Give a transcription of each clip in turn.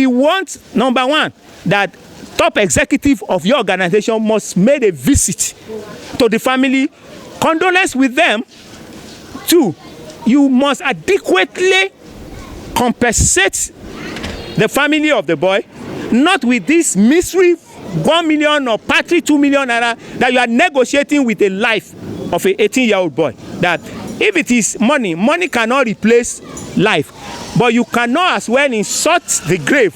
we want, number one, that top executive of your organization must make a visit to the family, condolence with them. 2, you must adequately compensate the family of the boy, not with this misery 1 million or partly 2 million naira that you are negotiating with the life of a 18-year-old boy. That if it is money, money cannot replace life, but you cannot as well insult the grave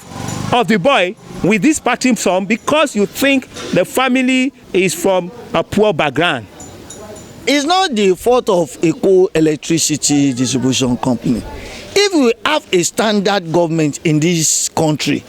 of the boy with this parting sum because you think the family is from a poor background. It's not the fault of Eko Electricity Distribution Company. If we have a standard government in this country,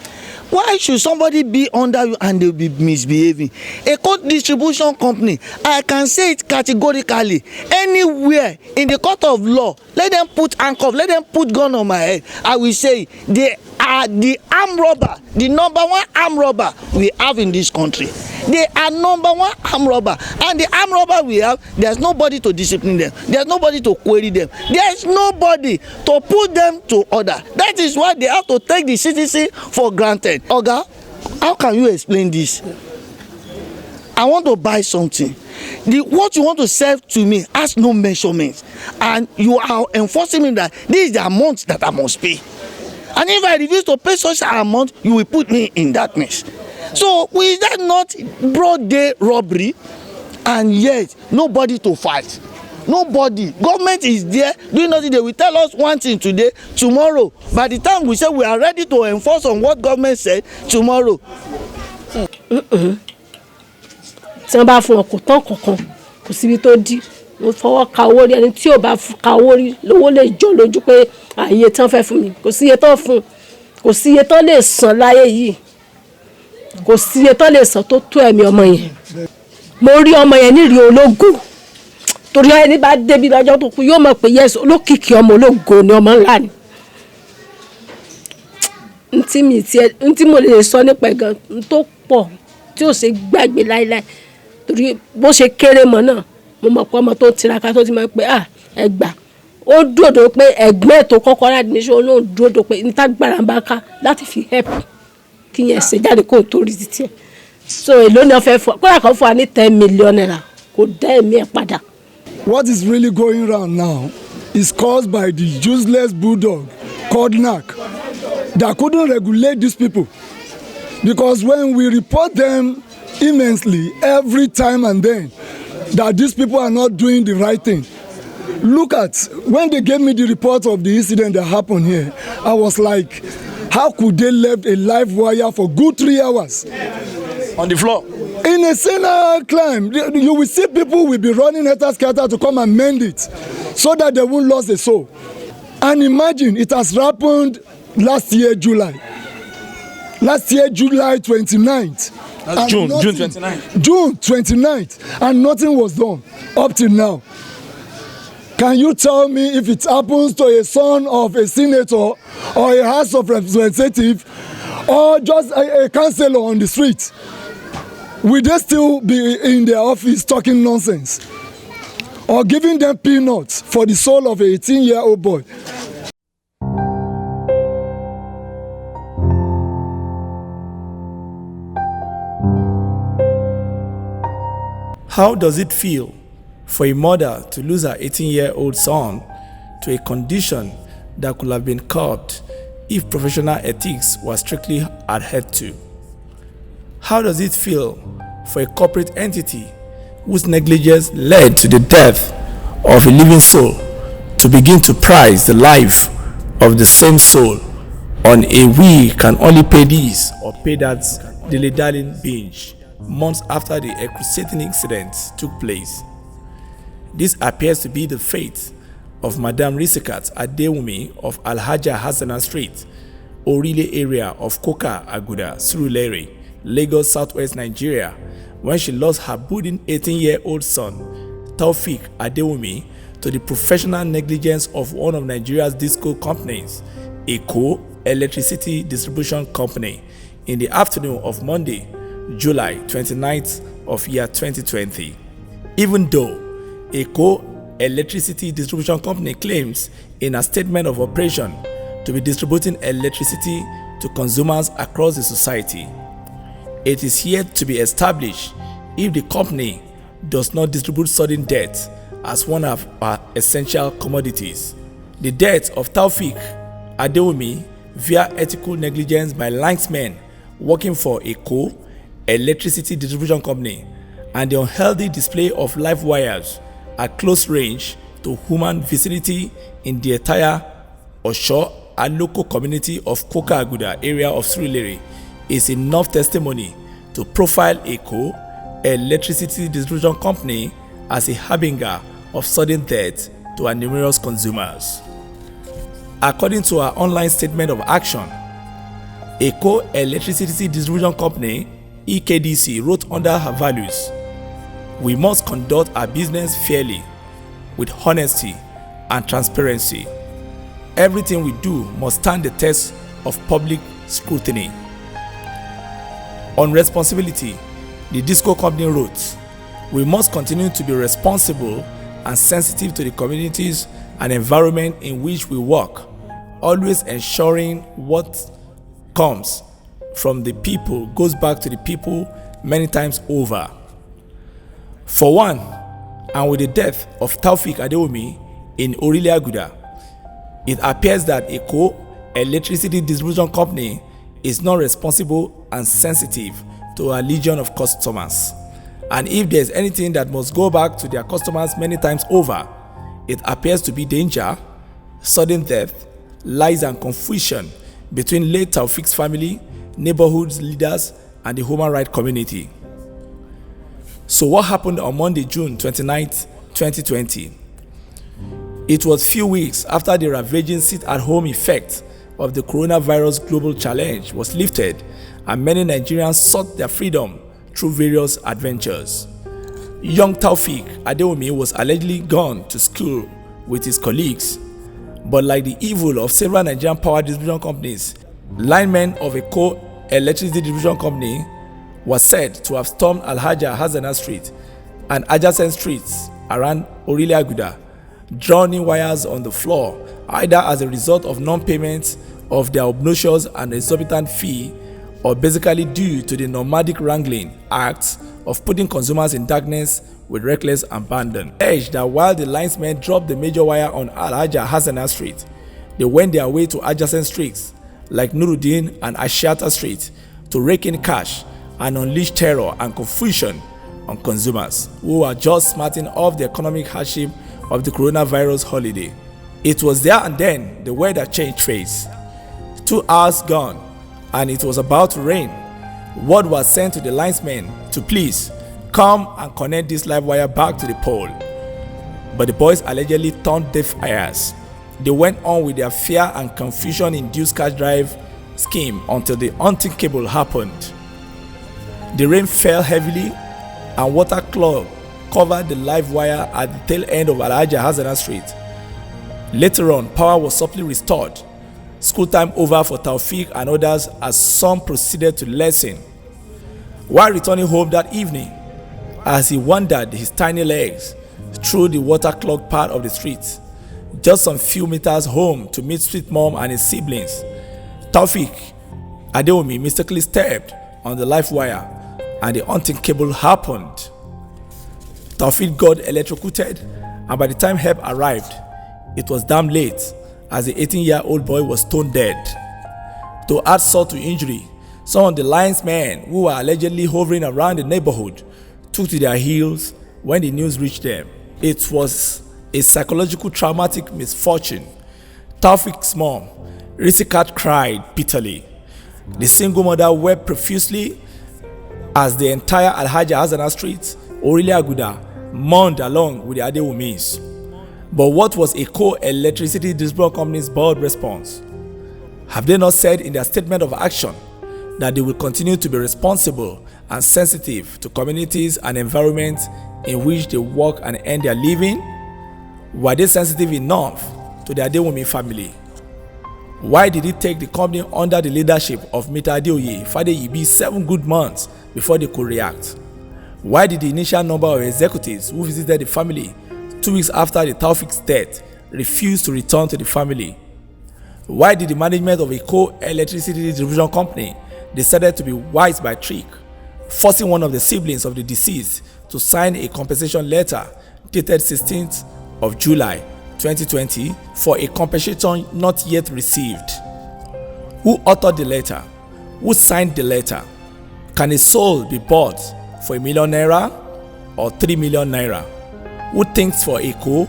why should somebody be under you and they'll be misbehaving? Eko Distribution Company, I can say it categorically, anywhere in the court of law, let them put handcuff, let them put gun on my head. I will say they are the armed robber, the number one armed robber we have in this country. They are number one armed robber, and the armed robber we have, there's nobody to discipline them, there's nobody to query them, there's nobody to put them to order. That is why they have to take the citizen for granted. Oga, how can you explain this? I want to buy something. What you want to sell to me has no measurement, and you are enforcing me that this is the amount that I must pay. And if I refuse to pay such an amount, you will put me in darkness. So is that not broad day robbery? And yet nobody to fight. Nobody. Government is there doing nothing. They will tell us one thing today, tomorrow. By the time we say we are ready to enforce on what government said, tomorrow. Tí wọ́n bá fún ọ kò tán kankan kò síbi tó dí mo fọwọ́ ka owó rí ẹni tí ò bá ka owó rí lówó lè jọ lójú pé àyè tán fẹ́ fún mi kò sí iye tán fún kò sí iye tán lè san láyé yìí kò sí iye tán lè san tó tó ẹ̀mí ọmọ yẹn mo rí ọmọ yẹn ní rí ológo torí ẹni bá débi lọ́jọ́ tó kú yóò mọ̀ pé yẹ́sì olókìkí ọmọ ológo ni ọmọ ńlá ni ntí mo lè sọ nípa ẹ̀gàn tó pọ̀ tí ò ṣe gbàgbé láíláí torí bó ṣe kéré mọ́ náà mo mọ̀ pé ọmọ tó tiraka tó ti máa pé ẹgbà ó dúró pé ẹgbẹ́ tó kọ́kọ́ láti ní ṣe ó náà dúró pé níta gbára ń bá ká láti fi help kí yẹn ṣe jáde kó tó rí títí ẹ̀ so èló ni wọ́n fẹ́ fún kódà kan fún wa ní 10 million naira kò dá ẹ̀mí ẹ̀ padà. What is really going around now is caused by the useless bulldog called NAC that couldn't regulate these people. Because when we report them immensely every time and then that these people are not doing the right thing. Look at, when they gave me the report of the incident that happened here, I was like, how could they left a live wire for good 3 hours? On the floor? In a single climb, you will see people will be running scatter to come and mend it so that they won't lose a soul. And imagine, it has happened last year, July. Last year, July 29th. That's June 29th. June 29th. And nothing was done up till now. Can you tell me if it happens to a son of a senator or a House of Representative or just a councillor on the street? Will they still be in their office talking nonsense? Or giving them peanuts for the soul of a 18-year-old boy? How does it feel for a mother to lose her 18-year-old son to a condition that could have been curbed if professional ethics were strictly adhered to? How does it feel for a corporate entity whose negligence led to the death of a living soul to begin to price the life of the same soul on a we can only pay this or pay that dilly-dallying binge months after the excruciating incident took place? This appears to be the fate of Madam Visitation Adewunmi of Alhaja Hasana Street, Orile area of Eko Aguda, Surulere, Lagos, Southwest Nigeria, when she lost her budding 18-year-old son, TAOFEEK Adewunmi, to the professional negligence of one of Nigeria's disco companies, Eko Electricity Distribution Company, in the afternoon of Monday, July 29th of year 2020. Even though Eko Electricity Distribution Company claims in a statement of operation to be distributing electricity to consumers across the society. It is yet to be established if the company does not distribute sudden death as one of our essential commodities. The death of TAOFEEK Adewunmi via ethical negligence by linesmen working for Eko Electricity Distribution Company and the unhealthy display of live wires at close range to human vicinity in the entire Osho Aloko Community of Eko Aguda area of Surulere is enough testimony to profile Eko Electricity Distribution Company as a harbinger of sudden death to our numerous consumers. According to our online statement of action, Eko Electricity Distribution Company EKDC wrote under her values, "We must conduct our business fairly, with honesty and transparency. Everything we do must stand the test of public scrutiny." On responsibility, the Disco Company wrote, "We must continue to be responsible and sensitive to the communities and environment in which we work, always ensuring what comes from the people goes back to the people many times over." For one, and with the death of TAOFEEK Adewunmi in Orile Aguda, it appears that Eko Electricity Distribution Company is not responsible and sensitive to a legion of customers. And if there's anything that must go back to their customers many times over, it appears to be danger, sudden death, lies and confusion between late TAOFEEK's family, neighborhood leaders, and the human rights community. So what happened on Monday, June 29, 2020? It was few weeks after the ravaging sit-at-home effect of the coronavirus global challenge was lifted and many Nigerians sought their freedom through various adventures. Young TAOFEEK Adewunmi was allegedly gone to school with his colleagues, but like the evil of several Nigerian power distribution companies, linemen of Eko Electricity Distribution Company was said to have stormed Alhaja Hasana Street and adjacent streets around Orile Aguda, drowning wires on the floor, either as a result of non-payment of their obnoxious and exorbitant fee or basically due to the nomadic wrangling acts of putting consumers in darkness with reckless abandon. Urged that while the linesmen dropped the major wire on Alhaja Hasana Street, they went their way to adjacent streets like Nuruddin and Ashiata Street to rake in cash and unleash terror and confusion on consumers who are just smarting off the economic hardship of the coronavirus holiday. It was there and then the weather changed face. 2 hours gone and it was about to rain. Word was sent to the linesmen to please come and connect this live wire back to the pole. But the boys allegedly turned deaf ears. They went on with their fear and confusion-induced cash drive scheme until the unthinkable happened. The rain fell heavily and water clogged covered the live wire at the tail end of Alhaja Hasana Street. Later on, power was subtly restored. School time over for TAOFEEK and others as some proceeded to lesson. While returning home that evening, as he wandered his tiny legs through the water-clogged part of the street, just some few meters home to meet street mom and his siblings, TAOFEEK Adewunmi mistakenly stepped on the live wire and the unthinkable happened. TAOFEEK got electrocuted, and by the time help arrived, it was damn late as the 18-year-old boy was stone dead. To add salt to injury, some of the linesmen who were allegedly hovering around the neighborhood took to their heels when the news reached them. It was a psychological traumatic misfortune. TAOFEEK's mom, Risikat, cried bitterly. The single mother wept profusely as the entire Alhaja Hasana Street, Orile Aguda, mourned along with the Adewunmis. But what was Eko Electricity Distribution Company's bold response? Have they not said in their statement of action that they will continue to be responsible and sensitive to communities and environments in which they work and earn their living? Were they sensitive enough to the Adewunmi family? Why did it take the company under the leadership of Mr. Adeoye Fadeyibi 7 good months before they could react? Why did the initial number of executives who visited the family 2 weeks after the TAOFEEK's death refuse to return to the family? Why did the management of Eko Electricity Distribution Company decided to be wise by trick, forcing one of the siblings of the deceased to sign a compensation letter dated 16th of July 2020 for a compensation not yet received? Who authored the letter? Who signed the letter? Can a soul be bought for ₦1 million or 3 million naira? Who thinks for Eko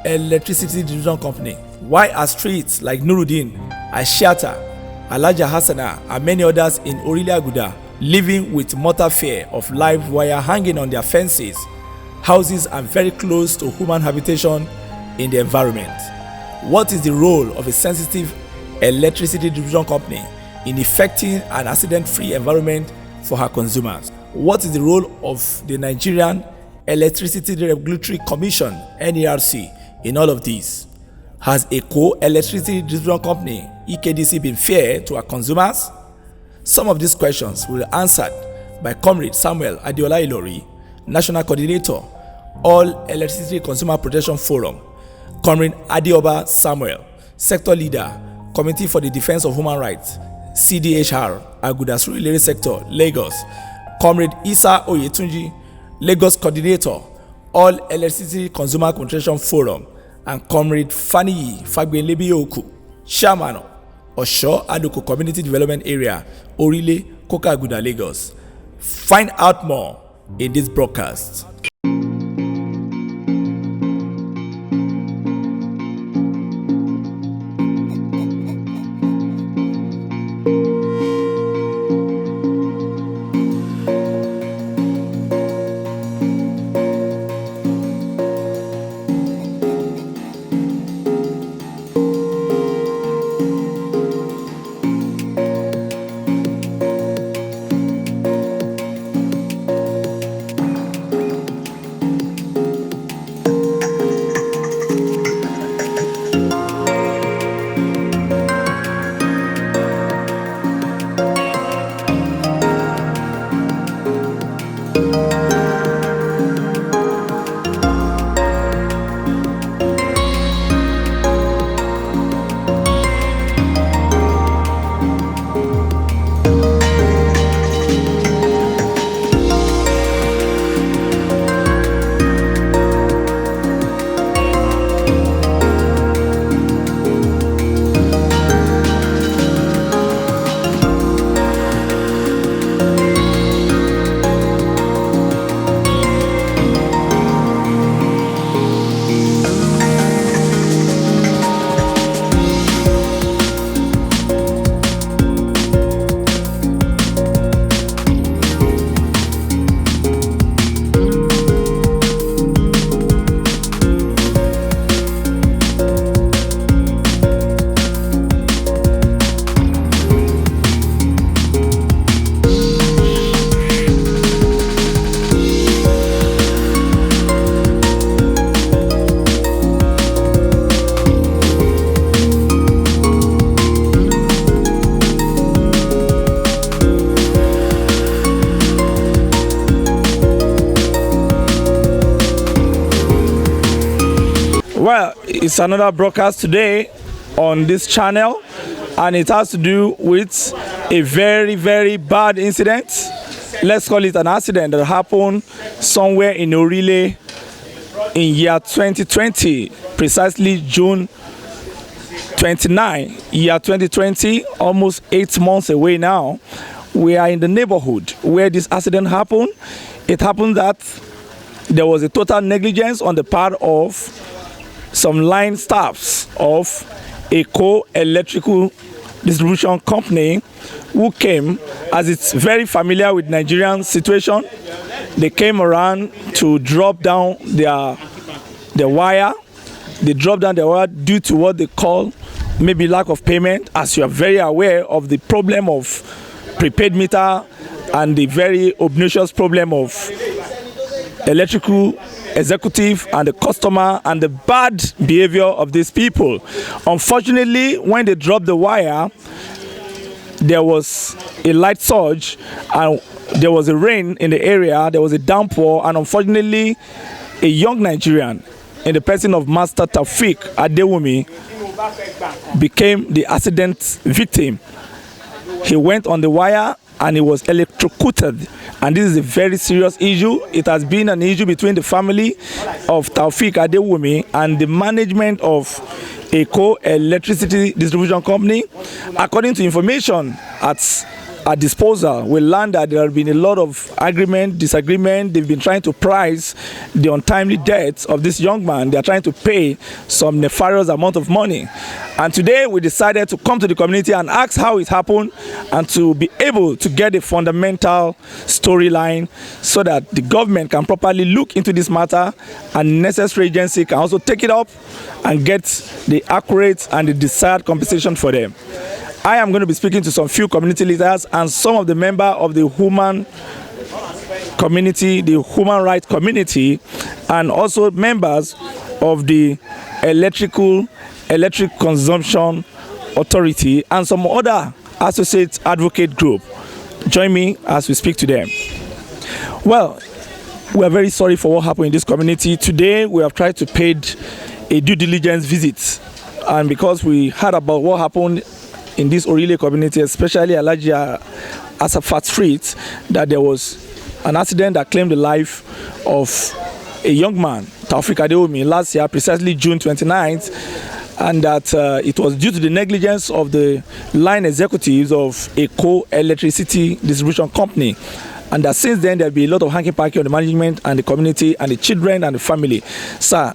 Electricity Distribution Company? Why are streets like Nuruddin, Aishata, Alhaja Hasana, and many others in Orile Aguda living with mortal fear of live wire hanging on their fences, houses, and very close to human habitation in the environment? What is the role of a sensitive electricity distribution company in effecting an accident-free environment for her consumers? What is the role of the Nigerian Electricity Regulatory Commission (NERC) in all of this? Has Eko Electricity Distribution Company (EKDC) been fair to our consumers? Some of these questions will be answered by Comrade Samuel Adeola Ilori, National Coordinator, All Electricity Consumer Protection Forum; Comrade Adeoba Samuel, Sector Leader, Committee for the Defense of Human Rights, CDHR, Aguda Surulere Sector, Lagos; Comrade Isa Oyetunji, Lagos Coordinator, All Electricity Consumer Protection Forum; and Comrade Faniyi Fagbelebioku, Chairman, Osho Aloko Community Development Area, Orile Aguda, Lagos. Find out more in this broadcast. Well, it's another broadcast today on this channel, and it has to do with a very, very bad incident. Let's call it an accident that happened somewhere in Orile in year 2020, precisely June 29, year 2020, almost 8 months away now. We are in the neighborhood where this accident happened. It happened that there was a total negligence on the part of some line staffs of Eko Electrical Distribution Company who came, as it's very familiar with Nigerian situation, they came around to drop down the wire. They dropped down the wire due to what they call maybe lack of payment, as you are very aware of the problem of prepaid meter and the very obnoxious problem of electrical executive and the customer and the bad behavior of these people. Unfortunately, when they dropped the wire, there was a light surge and there was a rain in the area, there was a downpour, and unfortunately a young Nigerian in the person of Master TAOFEEK Adewunmi became the accident victim. He went on the wire and he was electrocuted. And this is a very serious issue. It has been an issue between the family of TAOFEEK ADEWUNMI and the management of Eko Electricity Distribution Company. According to information at disposal, we learned that there have been a lot of disagreement. They've been trying to price the untimely death of this young man. They are trying to pay some nefarious amount of money. And today we decided to come to the community and ask how it happened and to be able to get a fundamental storyline so that the government can properly look into this matter and necessary agency can also take it up and get the accurate and the desired compensation for them. I am going to be speaking to some few community leaders and some of the members of the human community, the human rights community, and also members of the electric consumption authority and some other associate advocate group. Join me as we speak to them. Well, we are very sorry for what happened in this community. Today we have tried to pay a due diligence visit, and because we heard about what happened in this Orile community, especially Alhaja Hasana Street, that there was an accident that claimed the life of a young man, TAOFEEK ADEWUNMI, last year, precisely June 29th, and that it was due to the negligence of the line executives of Eko Electricity Distribution Company. And that since then, there'll be a lot of hanky-panky on the management and the community and the children and the family. Sir,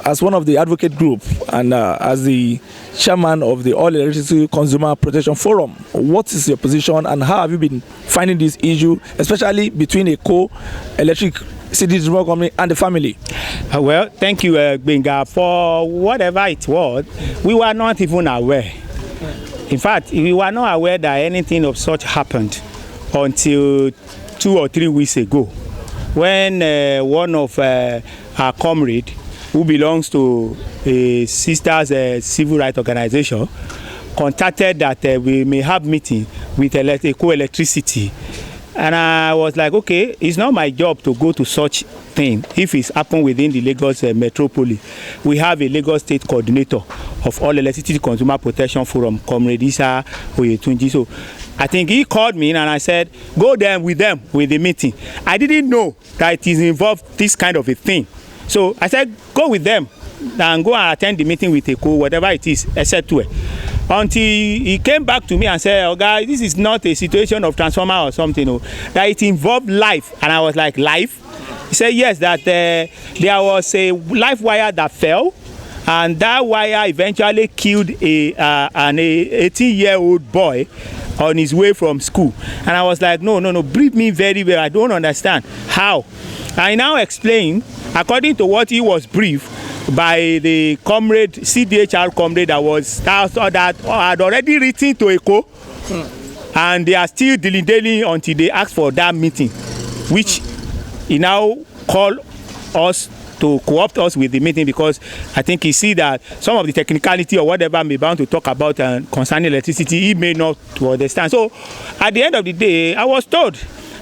as one of the advocate group and as the chairman of the Orile Electricity Consumer Protection Forum, what is your position and how have you been finding this issue, especially between Eko Electricity Distribution Company and the family? Well, thank you, Benga, for whatever it was. We were not even aware. In fact, we were not aware that anything of such happened until 2 or 3 weeks ago, when one of our comrade, who belongs to a sister's civil rights organization, contacted that we may have meeting with Eko Electricity. And I was like, okay, it's not my job to go to such thing if it's happened within the Lagos metropolis. We have a Lagos State coordinator of All Electricity Consumer Protection Forum, Comrade Isa Oyetunji. So I think he called me and I said, go there with them with the meeting. I didn't know that it is involved this kind of a thing. So I said, go with them and go and attend the meeting with Eko, whatever it is, etc. Until he came back to me and said, oh guys, this is not a situation of transformer or something, that it involved life. And I was like, life? He said, yes, that there was a live wire that fell, and that wire eventually killed an 18-year-old boy on his way from school. And I was like, no, brief me very well. I don't understand. How? I now explain, according to what he was briefed by the comrade, CDHR comrade that had already written to Eko, and they are still dilly-dallying until they ask for that meeting, which he now called us to co-opt us with the meeting, because I think he see that some of the technicality or whatever I'm bound to talk about concerning electricity, he may not understand. So at the end of the day, I was told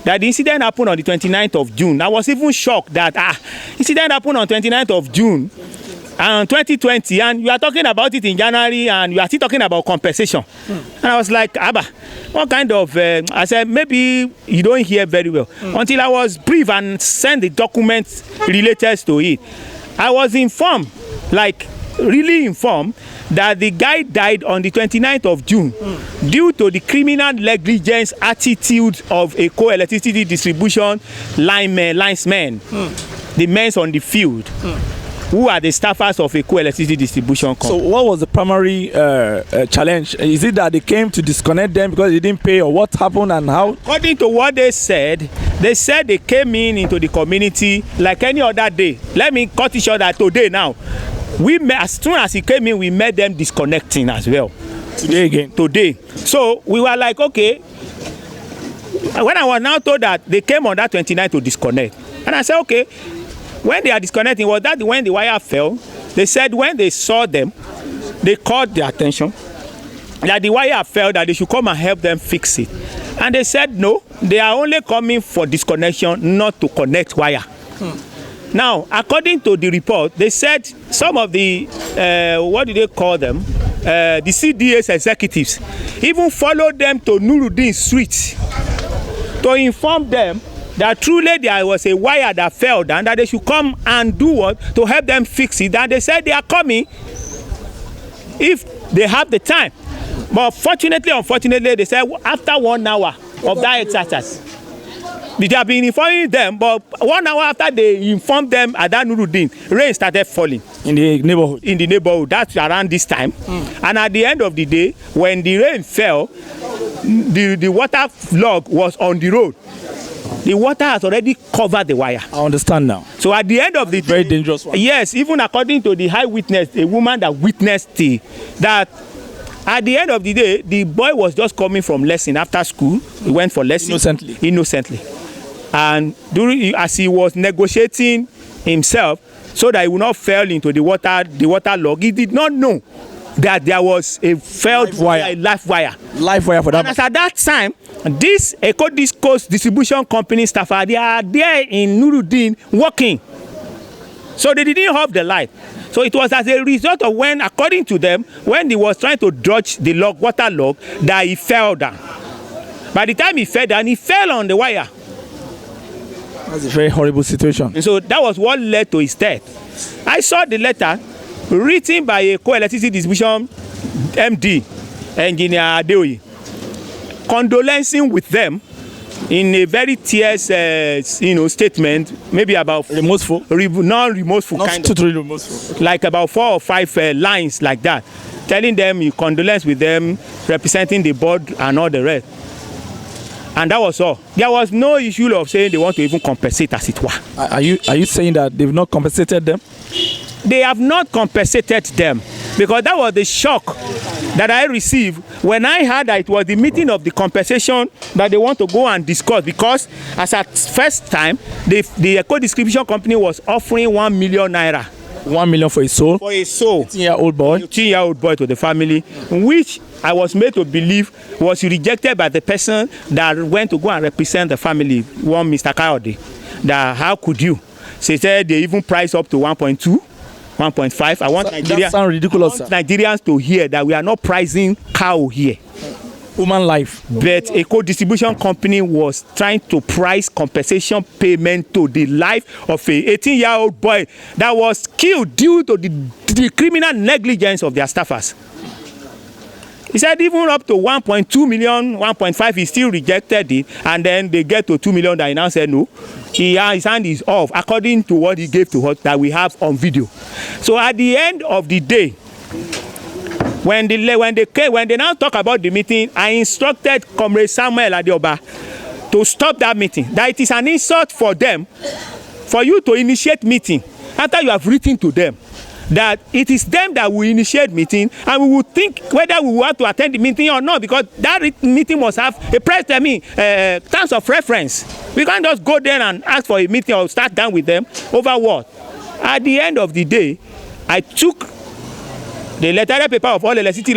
that the incident happened on the 29th of June. I was even shocked that incident happened on 29th of June and 2020, and you are talking about it in January, and you are still talking about compensation. And I was like, Abba, what kind of I said, maybe you don't hear very well. Until I was briefed and sent the documents related to it, I was informed, like really informed, that the guy died on the 29th of June due to the criminal negligence attitude of Eko Electricity Distribution linesmen, the men on the field, who are the staffers of Eko Electricity Distribution Company. So what was the primary challenge? Is it that they came to disconnect them because they didn't pay, or what happened and how? According to what they said they came into the community like any other day. Let me cut it short that today now, as soon as he came in, we met them disconnecting as well. Today again? Today. So we were like, okay. When I was now told that they came on that 29th to disconnect, and I said, okay. When they are disconnecting, was that when the wire fell? They said when they saw them, they called their attention that the wire fell, that they should come and help them fix it. And they said no, they are only coming for disconnection, not to connect wire. Now, according to the report, they said some of the, what do they call them? The CDHR executives even followed them to Nuruddin Street to inform them that truly there was a wire that fell down, that they should come and do what? To help them fix it. And they said they are coming if they have the time. But fortunately, unfortunately, they said after 1 hour of that exercise, they have been informing them, but 1 hour after they informed them at that Nuruddin, rain started falling in the neighborhood. In the neighborhood, that's around this time. And at the end of the day, when the rain fell, the water log was on the road. The water has already covered the wire. I understand now. So at the end of the day, very dangerous one. Yes, even according to the high witness, a woman that witnessed that at the end of the day, the boy was just coming from lesson after school. He went for lesson innocently. And as he was negotiating himself so that he would not fall into the water log, he did not know that there was a live wire for that. And as at that time, this Eko distribution company staff they are there in Nuruddin working, so they didn't have the light. So it was as a result of when, according to them, when he was trying to dodge the water log, that he fell down. By the time he fell down, he fell on the wire. That's a very horrible situation. And so that was what led to his death. I saw the letter written by Eko Electricity Distribution MD, Engineer Adewunmi, condolencing with them in a very tears, statement, maybe about remorseful, non-remorseful, not kind totally remorseful, like about 4 or 5 lines like that, telling them you condolence with them, representing the board and all the rest. And that was all. There was no issue of saying they want to even compensate, as it were. Are you saying that they've not compensated them? They have not compensated them, because that was the shock that I received when I heard that it was the meeting of the compensation that they want to go and discuss. Because as at first time, the Eko distribution company was offering 1 million naira. 1 million for a soul? For a soul. 18-year-old boy? 18-year-old boy to the family, which I was made to believe was rejected by the person that went to go and represent the family, one Mr. Kayode. That how could you? So he said they even priced up to 1.2. 1.5. I want that sounds ridiculous, Nigerians to hear that we are not pricing cow here. Human life. But Eko distribution company was trying to price compensation payment to the life of a 18-year-old boy that was killed due to the criminal negligence of their staffers. He said even up to 1.2 million, 1.5, he still rejected it, and then they get to 2 million that he now said no. His hand is off, according to what he gave to us that we have on video. So at the end of the day, when they now talk about the meeting, I instructed Comrade Samuel Adeoba to stop that meeting. That it is an insult for them, for you to initiate meeting after you have written to them that it is them that will initiate meeting, and we will think whether we want to attend the meeting or not, because that meeting must have a terms of reference. We can't just go there and ask for a meeting or start down with them over what. At the end of the day, I took the letter paper of Orile Electricity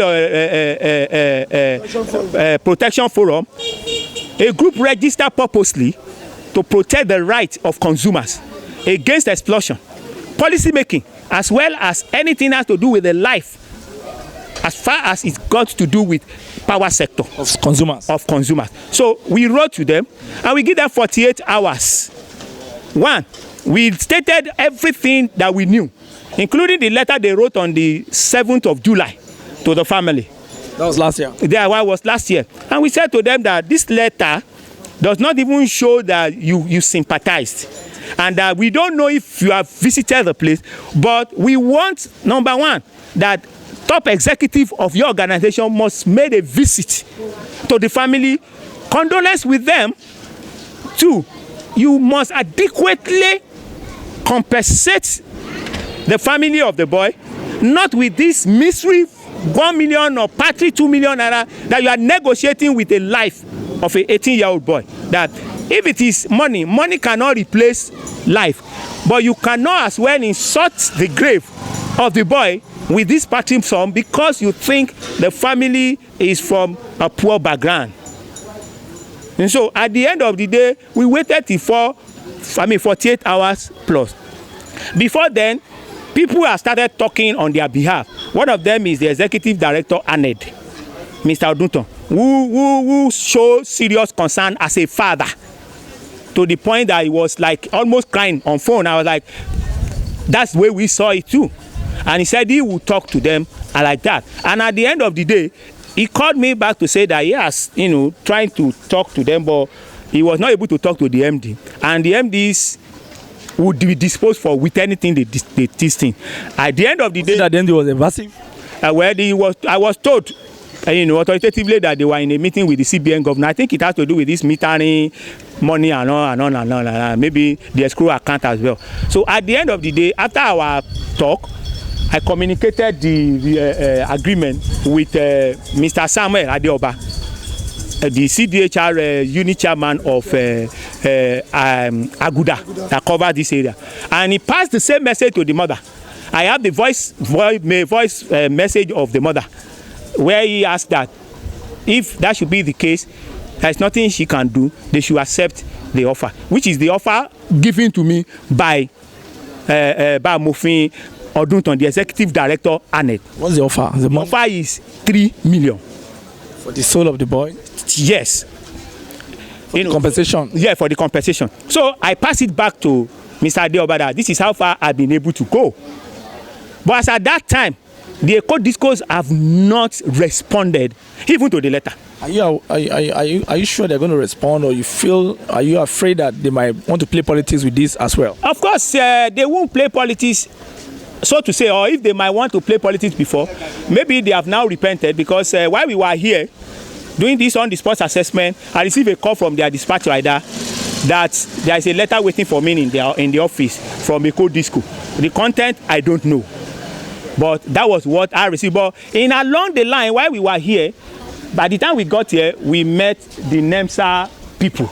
Protection Forum, a group registered purposely to protect the rights of consumers against explosion, policy making, as well as anything has to do with the life, as far as it's got to do with power sector of consumers. So we wrote to them and we give them 48 hours. One, we stated everything that we knew, including the letter they wrote on the 7th of July to the family. That was last year. That was last year. And we said to them that this letter does not even show that you sympathized. And that we don't know if you have visited the place, but we want, number one, that top executive of your organization must make a visit to the family, condolence with them. Two, you must adequately compensate the family of the boy, not with this misery 1 million or partly 2 million naira that you are negotiating with the life of an 18-year-old boy. That if it is money, money cannot replace life, but you cannot as well insult the grave of the boy with this parting sum because you think the family is from a poor background. And so at the end of the day, we waited till 48 hours plus. Before then, people have started talking on their behalf. One of them is the executive director, ANED, Mr. Odunton, who showed serious concern as a father, to the point that he was like almost crying on phone. I was like, that's the way we saw it too. And he said he would talk to them like that. And at the end of the day, he called me back to say that yes, trying to talk to them, but he was not able to talk to the MD. And the MDs would be disposed for with anything they thing. At the end of the day, that then was evasive. I was told, authoritatively, that they were in a meeting with the CBN governor. I think it has to do with this metering money and all. Maybe the escrow account as well. So at the end of the day, after our talk, I communicated the agreement with Mr. Samuel Adeoba, the CDHR unit chairman of Aguda, that covers this area. And he passed the same message to the mother. I have the voice message of the mother, where he asked that if that should be the case, there's nothing she can do. They should accept the offer, which is the offer given to me by Mofin Odunton, the executive director, ANED. What's the offer? The offer is 3 million. For the soul of the boy? Yes. For compensation? Yeah, for the compensation. So I pass it back to Mr. Adeoba. This is how far I've been able to go. But as at that time, the Eko discos have not responded even to the letter. Are you sure they're going to respond, or are you afraid that they might want to play politics with this as well? Of course, they won't play politics, so to say, or if they might want to play politics before, maybe they have now repented, because while we were here doing this on-the-spot assessment, I received a call from their dispatch rider that there is a letter waiting for me in the office from Eko Disco. The content, I don't know. But that was what I received. But along the line, while we were here, by the time we got here, we met the NEMSA people.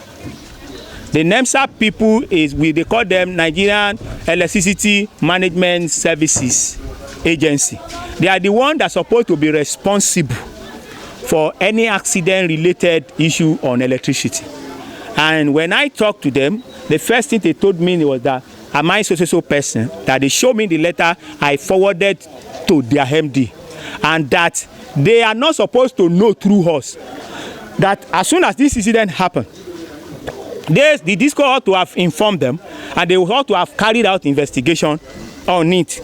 The NEMSA people they call them Nigerian Electricity Management Services Agency. They are the one that's supposed to be responsible for any accident-related issue on electricity. And when I talked to them, the first thing they told me was that, am I so person, that they showed me the letter I forwarded to their MD, and that they are not supposed to know through us that as soon as this incident happened, the disco ought to have informed them, and they ought to have carried out investigation on it.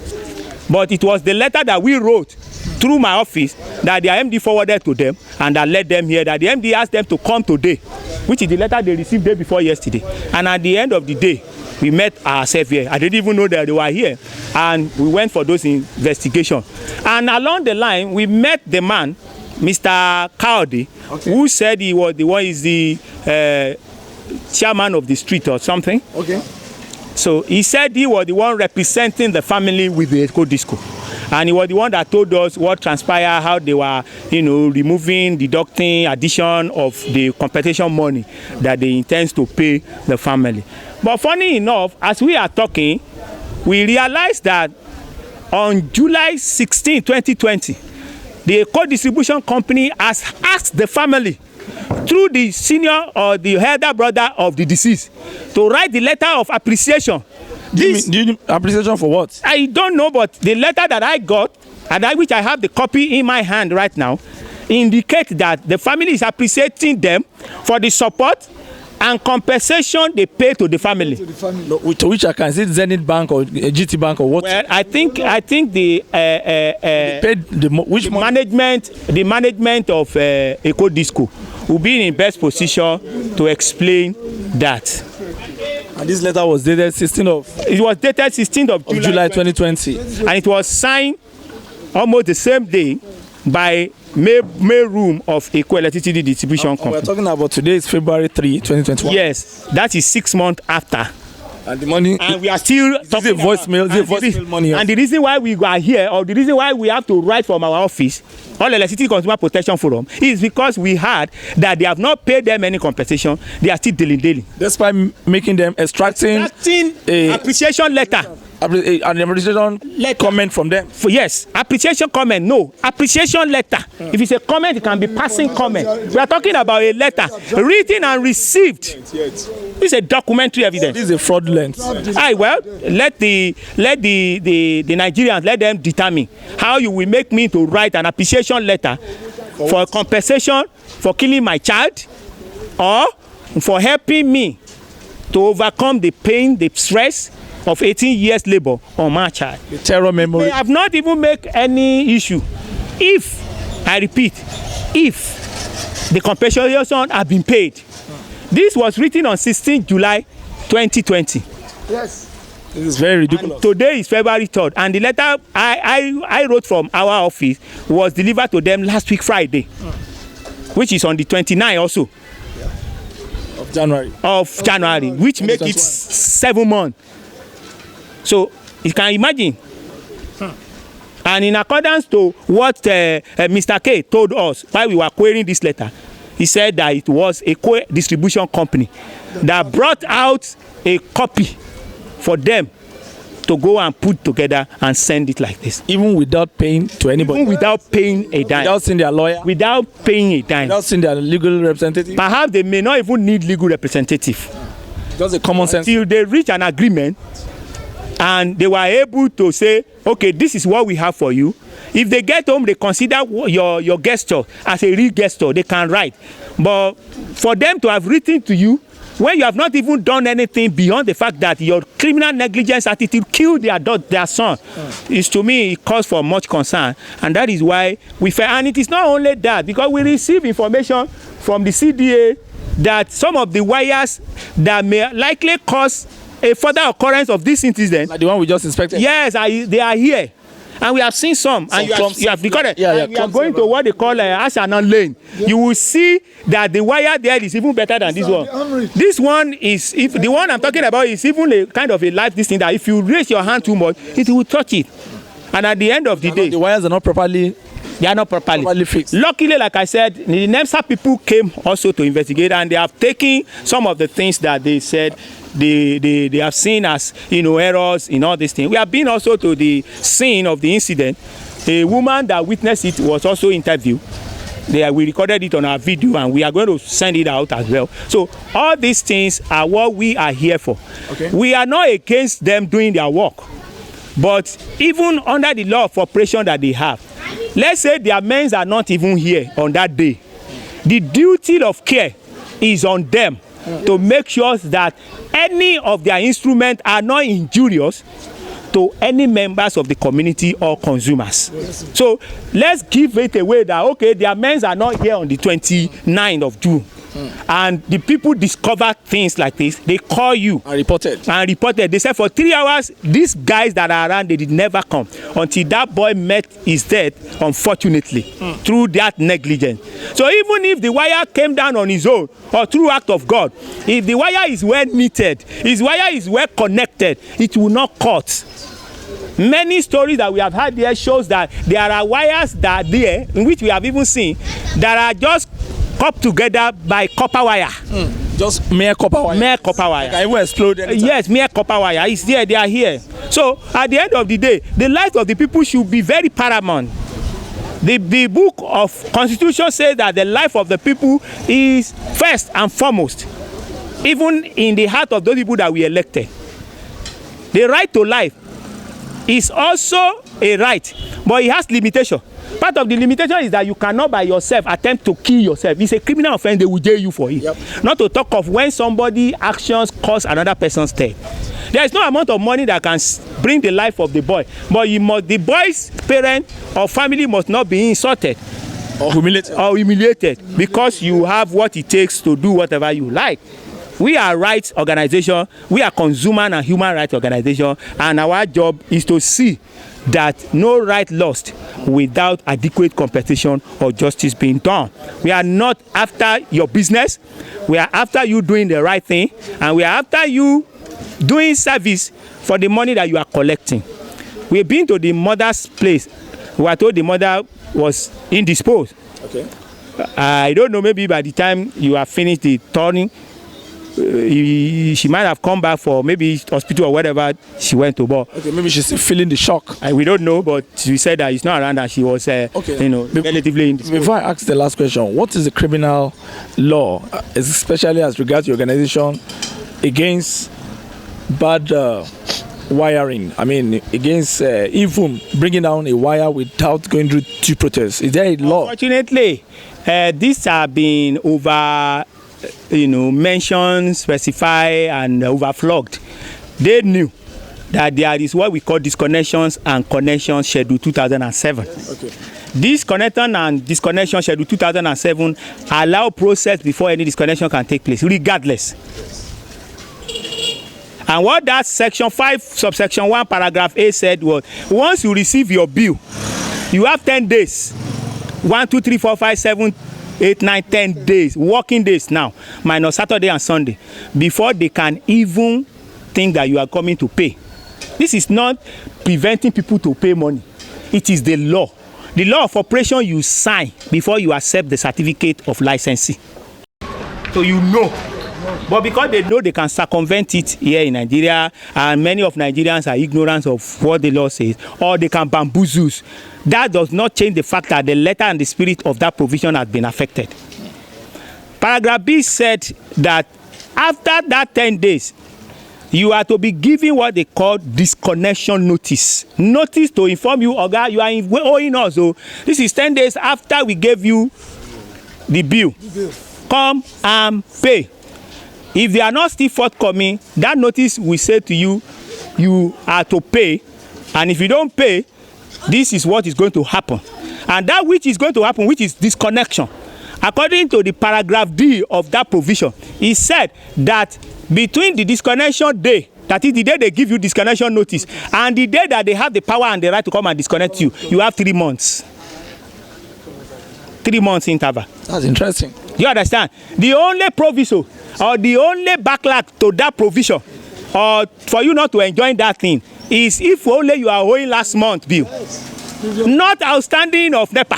But it was the letter that we wrote through my office that their MD forwarded to them, and that led them here, that the MD asked them to come today, which is the letter they received day before yesterday. And at the end of the day, we met ourselves here. I didn't even know that they were here. And we went for those investigations. And along the line, we met the man, Mr. Kaudi, who said he was the chairman of the street or something. Okay. So he said he was the one representing the family with the Eko Disco. And he was the one that told us what transpired, how they were, removing, deducting, addition of the compensation money that they intend to pay the family. But funny enough, as we are talking, we realized that on July 16, 2020, the Eko Distribution Company has asked the family through the senior or the elder brother of the deceased to write the letter of appreciation. Do you need appreciation for what? I don't know, but the letter that I got, and which I have the copy in my hand right now, indicate that the family is appreciating them for the support and compensation they pay to the family. No, to which account? Is it Zenith Bank or GT Bank or what? Well, I think the paid the management of Eko Disco will be in best position to explain that. And this letter was dated 16th of. It was dated 16th of July 2020, and it was signed almost the same day by mail room of Eko Electricity Distribution Company. We're talking about today is February 3, 2021. Yes, that is 6 months after. And the money. And we are still talking about voicemail. This is voicemail money. And the reason why we are here, or the reason why we have to write from our office, All Electricity Consumer Protection Forum, is because we heard that they have not paid them any compensation. They are still dealing. Despite making them extracting appreciation letter An appreciation comment from them? Yes, appreciation comment, no. Appreciation letter. If it's a comment, it can be passing comment. We are talking about a letter written and received. This is a documentary evidence. This is a fraudulent. Well, let the Nigerians, let them determine how you will make me to write an appreciation letter for compensation for killing my child or for helping me to overcome the pain, the stress of 18 years labor on my child. The terror memory. They have not even made any issue. If, I repeat, if the compensation have been paid. This was written on 16 July 2020. Yes. This is very ridiculous. And today is February 3rd, and the letter I wrote from our office was delivered to them last week Friday, which is on the 29th also. Of January. Which makes it 7 months. So you can imagine. And in accordance to what Mr. K told us while we were querying this letter, he said that it was a distribution company that brought out a copy for them to go and put together and send it like this. Even without paying to anybody? Even without paying a dime. Without seeing their lawyer? Without paying a dime. Without seeing their legal representative? Perhaps they may not even need legal representative. Just a common sense. Till they reach an agreement and they were able to say, okay, this is what we have for you. If they get home, they consider your gesture as a real gesture. They can write. But for them to have written to you, when you have not even done anything beyond the fact that your criminal negligence attitude killed their son, is to me, it calls for much concern. And that is why we felt, and it is not only that, because we receive information from the CDA that some of the wires that may likely cause a further occurrence of this incident. Like the one we just inspected? Yes, they are here. And we have seen some and you have recorded. And we are going to what they call Hasana Lane. Yeah. You will see that the wire there is even better than this one. This one is, if the one I'm talking about is even a kind of a live this thing that if you raise your hand too much, it will touch it. And at the end of the day, the wires are not properly. They are not properly fixed. Luckily, like I said, the NEMSA people came also to investigate, and they have taken some of the things that they said they have seen as, errors in all these things. We have been also to the scene of the incident. A woman that witnessed it was also interviewed. We recorded it on our video, and we are going to send it out as well. So all these things are what we are here for. Okay. We are not against them doing their work, but even under the law of operation that they have, let's say their men are not even here on that day, the duty of care is on them to make sure that any of their instruments are not injurious to any members of the community or consumers. So let's give it away that, okay, their men are not here on the 29th of June. And the people discover things like this, they call you and reported. They said for 3 hours these guys that are around, they did never come until that boy met his death, unfortunately, through that negligence. So even if the wire came down on his own or through act of God, if the wire is well knitted, his wire is well connected, it will not cut. Many stories that we have had there shows that there are wires that are there, in which we have even seen, that are just coupled together by copper wire. Just mere copper wire? Mere copper wire. Can even explode anytime? Yes, mere copper wire. It's there, they are here. So at the end of the day, the life of the people should be very paramount. The book of Constitution says that the life of the people is first and foremost, even in the heart of those people that we elected. The right to life is also a right, but it has limitation. Part of the limitation is that you cannot by yourself attempt to kill yourself. It's a criminal offense, they will jail you for it. Yep. Not to talk of when somebody actions cause another person's death. There is no amount of money that can bring the life of the boy, but the boy's parent or family must not be insulted or humiliated because you have what it takes to do whatever you like. We are rights organization, we are consumer and human rights organization, and our job is to see that no right lost without adequate compensation or justice being done. We are not after your business, we are after you doing the right thing, and we are after you doing service for the money that you are collecting. We've been to the mother's place. We were told the mother was indisposed. Okay. I don't know, maybe by the time you have finished the turning, she might have come back for maybe hospital or whatever she went to. But okay, maybe she's still feeling the shock. We don't know, but she said that it's not around and she was, relatively indisposed. Before I ask the last question, what is the criminal law, especially as regards the organization, against bad wiring? I mean, against even bringing down a wire without going through due process. Is there a law? Unfortunately, these have been over, mentioned, specified, and overflogged. They knew that there is what we call disconnections and connection schedule 2007. Okay. Disconnection and disconnection schedule 2007 allow process before any disconnection can take place, regardless. And what that section 5 subsection 1 paragraph A said was, once you receive your bill, you have 10 days. 1, 2, 3, 4, 5, 7, 8, 9, 10 days, working days now, minus Saturday and Sunday, before they can even think that you are coming to pay. This is not preventing people to pay money. It is the law. The law of operation you sign before you accept the certificate of licensee. So you know. But because they know they can circumvent it here in Nigeria, and many of Nigerians are ignorant of what the law says, or they can bamboozle, that does not change the fact that the letter and the spirit of that provision has been affected. Paragraph B said that after that 10 days, you are to be given what they call disconnection notice. Notice to inform you, Oga, you are owing us. So this is 10 days after we gave you the bill. Come and pay. If they are not still forthcoming, that notice will say to you, you are to pay. And if you don't pay, this is what is going to happen. And that which is going to happen, which is disconnection, according to the paragraph D of that provision, it said that between the disconnection day, that is the day they give you disconnection notice, and the day that they have the power and the right to come and disconnect you, you have 3 months. 3 months interval. That's interesting. You understand? The only proviso or the only backlash to that provision, or for you not to enjoy that thing, is if only you are owing last month bill, not outstanding of NEPA.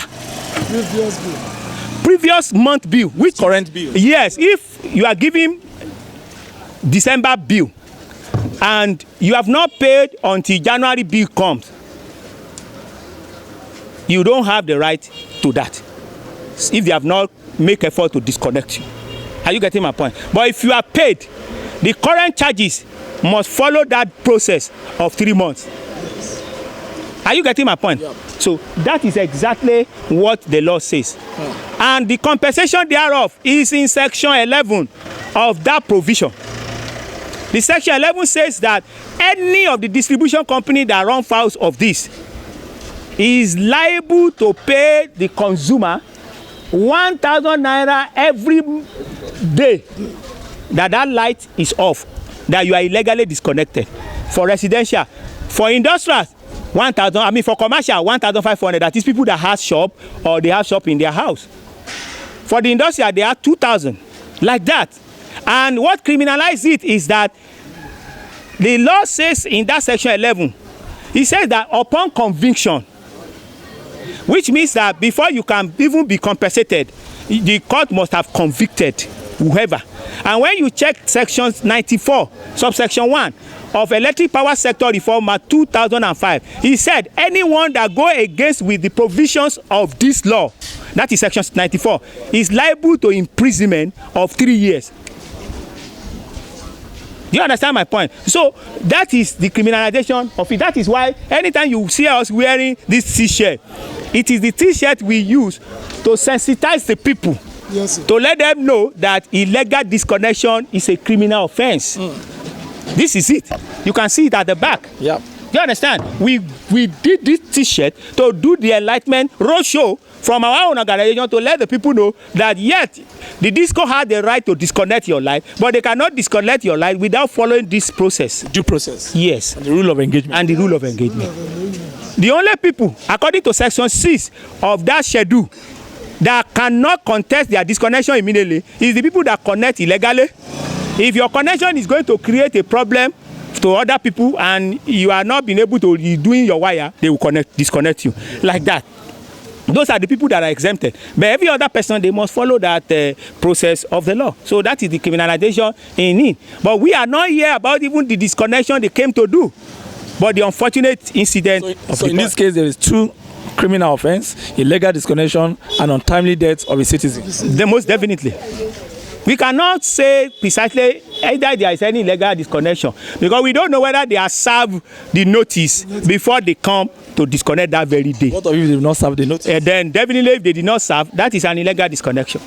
Previous month bill, which current bill. Yes, if you are giving December bill and you have not paid until January bill comes, you don't have the right to that if they have not make effort to disconnect you. Are you getting my point? But if you are paid, the current charges must follow that process of 3 months. Are you getting my point? Yeah. So that is exactly what the law says. And the compensation thereof is in section 11 of that provision. The section 11 says that any of the distribution company that run foul of this is liable to pay the consumer 1,000 naira every day that light is off, that you are illegally disconnected. For residential, for industrial, 1,000. I mean for commercial, 1,500. That is people that have shop or they have shop in their house. For the industrial, they are 2,000, like that. And what criminalizes it is that the law says in that section 11, it says that upon conviction, which means that before you can even be compensated, the court must have convicted whoever. And when you check section 94, subsection 1 of Electric Power Sector Reform Act 2005, he said anyone that go against with the provisions of this law, that is section 94, is liable to imprisonment of 3 years. Do you understand my point? So that is the criminalization of it. That is why anytime you see us wearing this t-shirt, it is the t-shirt we use to sensitize the people, yes, sir, to let them know that illegal disconnection is a criminal offense. This is it. You can see it at the back. Yeah. Do you understand? We did this t-shirt to do the enlightenment roadshow from our own organization to let the people know that yet the disco had the right to disconnect your light, but they cannot disconnect your light without following this process. Due process. Yes. And the rule of engagement. And the rule of engagement. The only people, according to section 6 of that schedule, that cannot contest their disconnection immediately is the people that connect illegally. If your connection is going to create a problem to other people and you are not being able to doing your wire, they will disconnect you like that. Those are the people that are exempted. But every other person, they must follow that process of the law. So that is the criminalization in it. But we are not here about even the disconnection they came to do. But the unfortunate incident. So in this case, there is 2 criminal offense, illegal disconnection, and untimely death of a citizen. The most definitely. We cannot say precisely either there is any illegal disconnection because we don't know whether they are served the notice before they come to disconnect that very day. What of if they did not serve the notice? Then definitely if they did not serve, that is an illegal disconnection.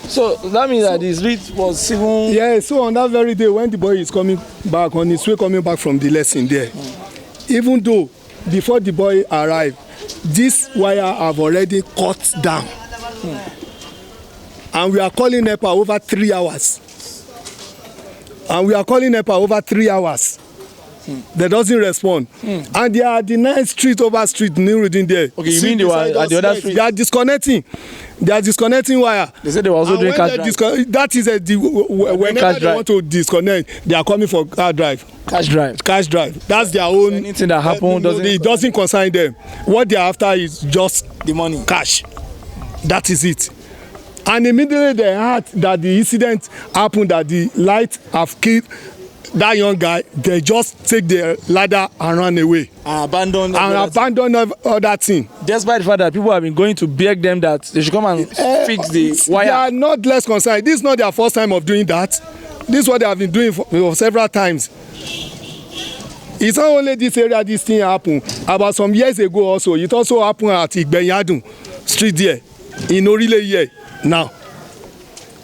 So that means that this street was even... Yeah, so on that very day when the boy is coming back, on his way coming back from the lesson there, even though before the boy arrived, this wire have already cut down. And we are calling NEPA over 3 hours. They doesn't respond. And they are the 9th street over street, Nurudin there. Okay, you mean they were at the other street? They are disconnecting. They are disconnecting wire. They said they were also doing cash drive. That is whenever they want to disconnect, they are coming for car drive. Cash drive. That's their own. Anything that happened it doesn't concern them. What they are after is just the money. Cash. That is it. And immediately they heard that the incident happened, that the light have killed that young guy, they just take the ladder and run away. Abandon other thing. Despite the fact that people have been going to beg them that they should come and fix the wire. They are not less concerned. This is not their first time of doing that. This is what they have been doing for several times. It's not only this area this thing happened. About some years ago also, it also happened at Igbenyadun Street there, in Orile here now.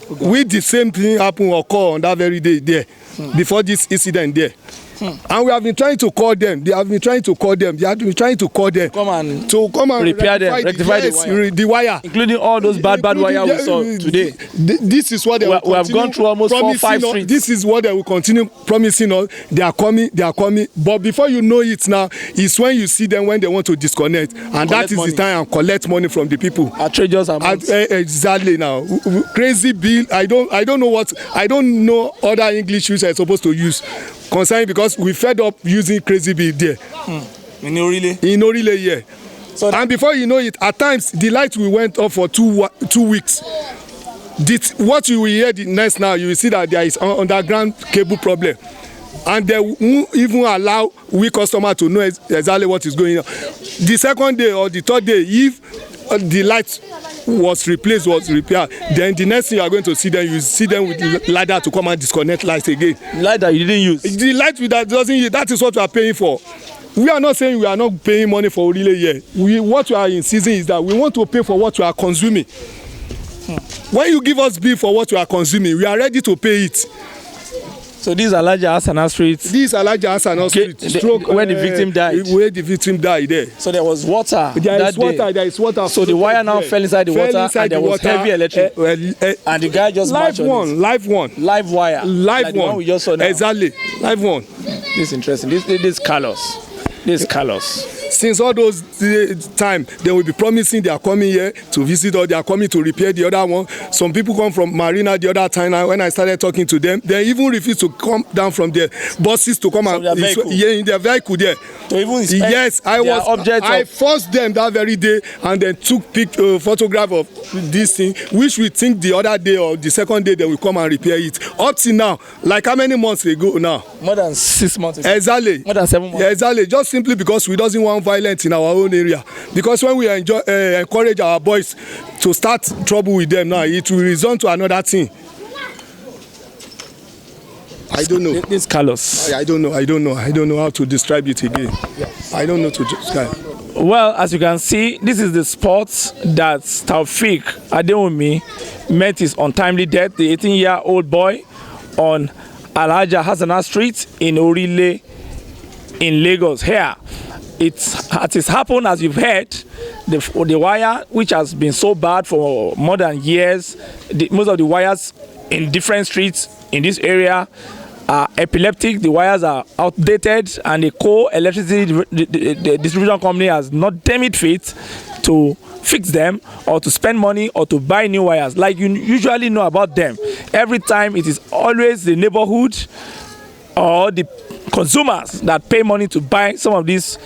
Okay. With the same thing happen occur on that very day there, before this incident there. And we have been trying to call them. They have been trying to call them. They have been trying to call them. Come and repair them, rectify the wire. Including all those bad wire we saw today. This is what they will continue. We have gone through almost 4 or 5 streets. This is what they will continue promising us. They are coming. But before you know it now, it's when you see them when they want to disconnect. And that is the time and collect money from the people. Outrageous amounts. Exactly now. Crazy bill. I don't know other English use I'm supposed to use. Concerning because we fed up using crazy bill there. In Orile? In Orile, yeah. So and before you know it, at times the light will went off for 2 weeks. What you will hear the next now, you will see that there is underground cable problem. And they won't even allow we customer to know exactly what is going on. The second day or the third day, if the light was repaired, then the next thing you are going to see them, you see them with the ladder to come and disconnect lights again. Light that you didn't use? The light that doesn't use, that is what we are paying for. We are not saying we are not paying money for Orile here. What we are insisting is that we want to pay for what we are consuming. When you give us bill for what we are consuming, we are ready to pay it. So this is Alhaja Hasana Street. This is Alhaja Hasana Street. Where the victim died. Where the victim died there. So there was water. There is water. So the wire now fell inside the water, and there was heavy electric. And the guy just live one. Live wire. Live one. One we just saw now. Exactly. Live one. This is interesting. This callous. This callous. Since all those time, they will be promising they are coming here to visit or they are coming to repair the other one. Some people come from Marina the other time. When I started talking to them, they even refused to come down from their buses to come and in their vehicle there. To even inspect yes, I forced them that very day and then took photograph of this thing, which we think the other day or the second day they will come and repair it. Up till now, like how many months ago now? More than 6 months ago. Exactly. More than 7 months. Yeah, exactly. Just simply because we doesn't want violence in our own area. Because when we encourage our boys to start trouble with them now, it will result to another thing. I don't know. This callous. I don't know how to describe it again. Yes. I don't know to describe. Well, as you can see, this is the spot that TAOFEEK Adewunmi met his untimely death, the 18-year-old boy on Alhaja Hasana Street in Orile in Lagos. Here, it has happened, as you've heard, the wire, which has been so bad for more than years, most of the wires in different streets in this area are epileptic. The wires are outdated, and the Eko Electricity the distribution company has not deemed it fit to fix them or to spend money or to buy new wires like you usually know about them. Every time it is always the neighborhood or the consumers that pay money to buy some of these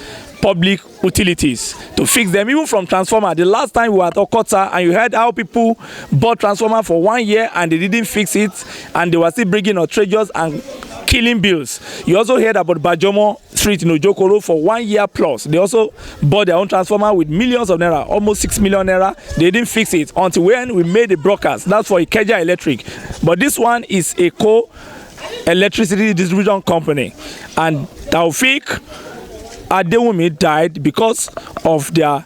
public utilities to fix them, even from transformer. The last time we were at Okota and you heard how people bought transformer for 1 year and they didn't fix it, and they were still bringing outrageous and killing bills. You also heard about Bajomo Street in Ojokoro for 1 year plus. They also bought their own transformer with millions of naira, almost 6 million naira. They didn't fix it until when we made the broadcast. That's for Ikeja Electric. But this one is Eko Electricity Distribution Company, and TAOFEEK Adewunmi died because of their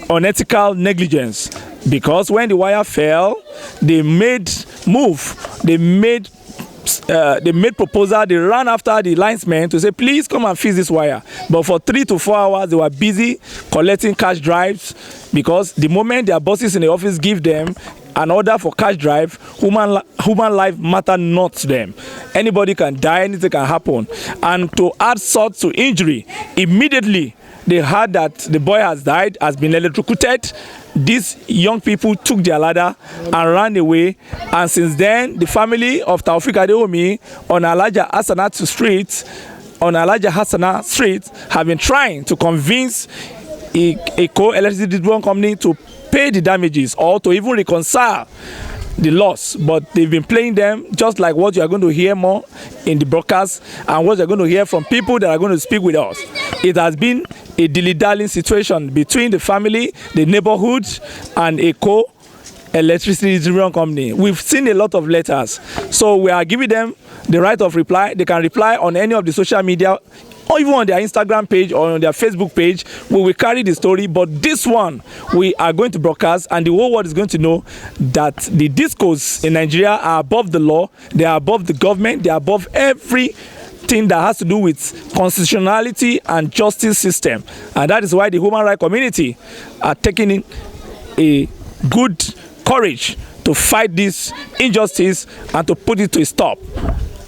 unethical negligence. Because when the wire fell, they made proposal. They ran after the linesmen to say, please come and fix this wire. But for 3 to 4 hours, they were busy collecting cash drives, because the moment their bosses in the office give them an order for cash drive, human life matter not to them. Anybody can die, anything can happen. And to add salt to injury, immediately they heard that the boy has died, has been electrocuted. These young people took their ladder and ran away. And since then, the family of TAOFEEK Adewunmi on Alhaja Hasana Street have been trying to convince Eko Electricity Distribution Company to pay the damages or to even reconcile the loss, but they've been playing them, just like what you are going to hear more in the broadcast and what you're going to hear from people that are going to speak with us. It has been a dilly-dallying situation between the family, the neighborhood, and Eko Electricity Distribution Company. We've seen a lot of letters, so we are giving them the right of reply. They can reply on any of the social media, or even on their Instagram page or on their Facebook page. We will carry the story, but this one we are going to broadcast, and the whole world is going to know that the discos in Nigeria are above the law, they are above the government, they are above everything that has to do with constitutionality and justice system. And that is why the human rights community are taking in a good courage to fight this injustice and to put it to a stop.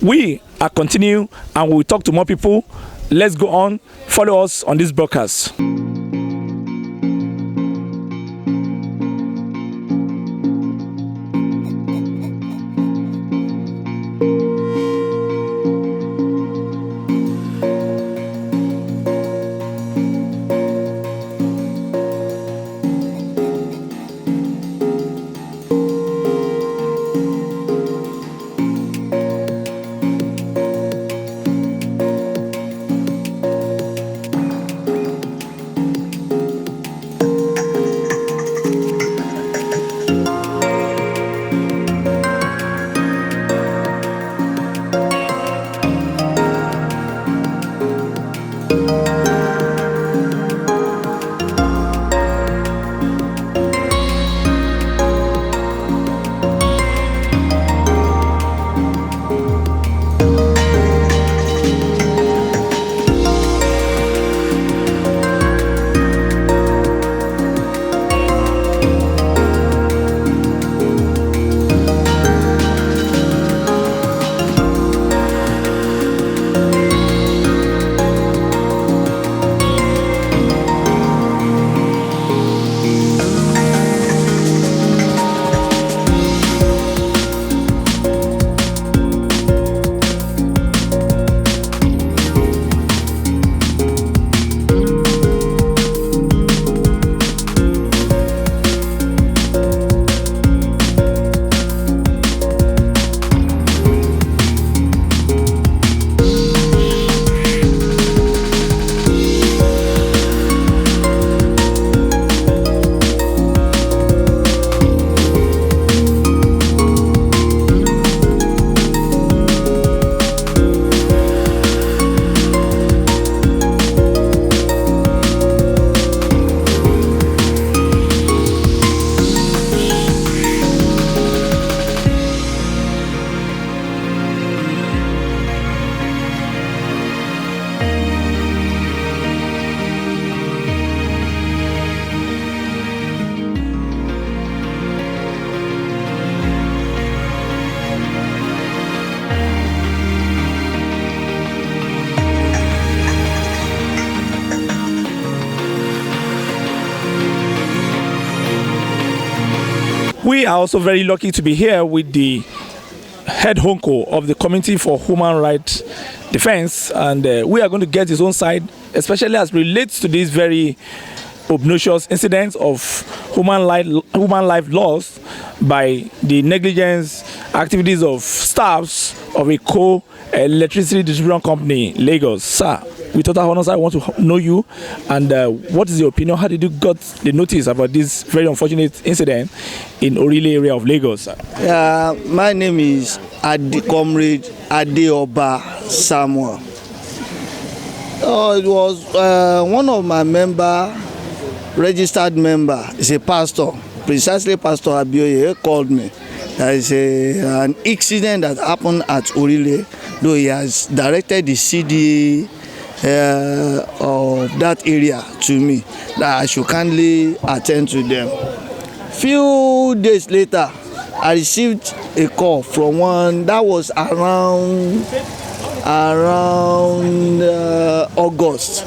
We are continuing, and we will talk to more people. Let's go on. Follow us on this broadcast. We are also very lucky to be here with the head honko of the Committee for Human Rights Defense, and we are going to get his own side, especially as relates to these very obnoxious incidents of human life lost by the negligence activities of staffs of Eko Electricity Distribution Company, Lagos. Sir, with total honor, I want to know you, and what is your opinion? How did you got the notice about this very unfortunate incident in Orile area of Lagos, sir? My name is Comrade Adeoba Samuel. It was one of my registered member, is a pastor, precisely Pastor Abioye, called me. There is an incident that happened at Orile, though he has directed the CDA of that area to me, that I should kindly attend to them. Few days later, I received a call from one that was around August.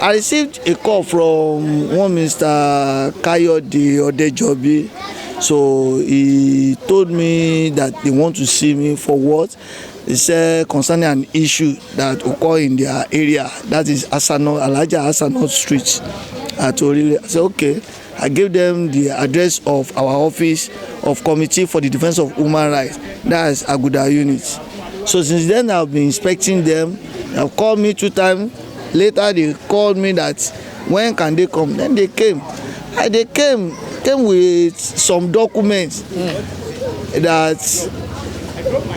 I received a call from one Mr. Kayode Odejobi. So he told me that they want to see me for what? He said concerning an issue that occurred in their area, that is Alhaja Hasana Street at Orile. I said, okay. I gave them the address of our office of Committee for the Defense of Human Rights, that is Aguda unit. So since then, I've been inspecting them. They've called me 2 times. Later, they called me that when can they come? Then they came. And they came with some documents that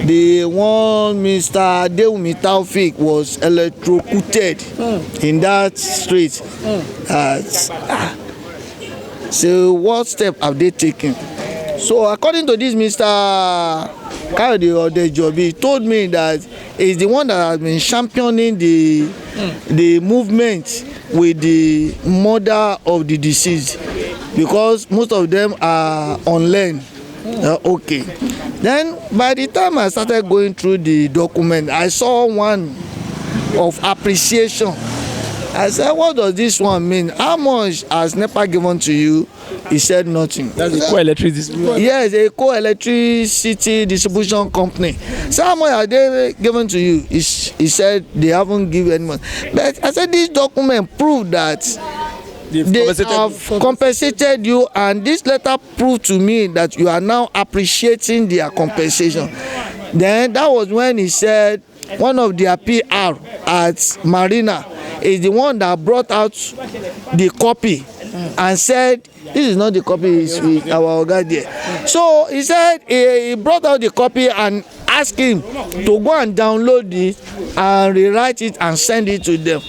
the one Mr. Adewunmi TAOFEEK was electrocuted in that street. So what step have they taken? So according to this Mr. Kayode Odejobi, he told me that he's the one that has been championing the movement with the mother of the deceased, because most of them are unlearned. Okay. Then by the time I started going through the document, I saw one of appreciation. I said, what does this one mean? How much has NEPA given to you? He said nothing. That's Eko Electricity. Yes, Eko Electricity Distribution Company. So how much are they given to you? He said they haven't given any money. But I said this document proved that they have compensated you, and this letter proved to me that you are now appreciating their compensation. Then that was when he said one of their PR at Marina is the one that brought out the copy and said this is not the copy, it's with our guy there. So he said he brought out the copy and asked him to go and download it and rewrite it and send it to them.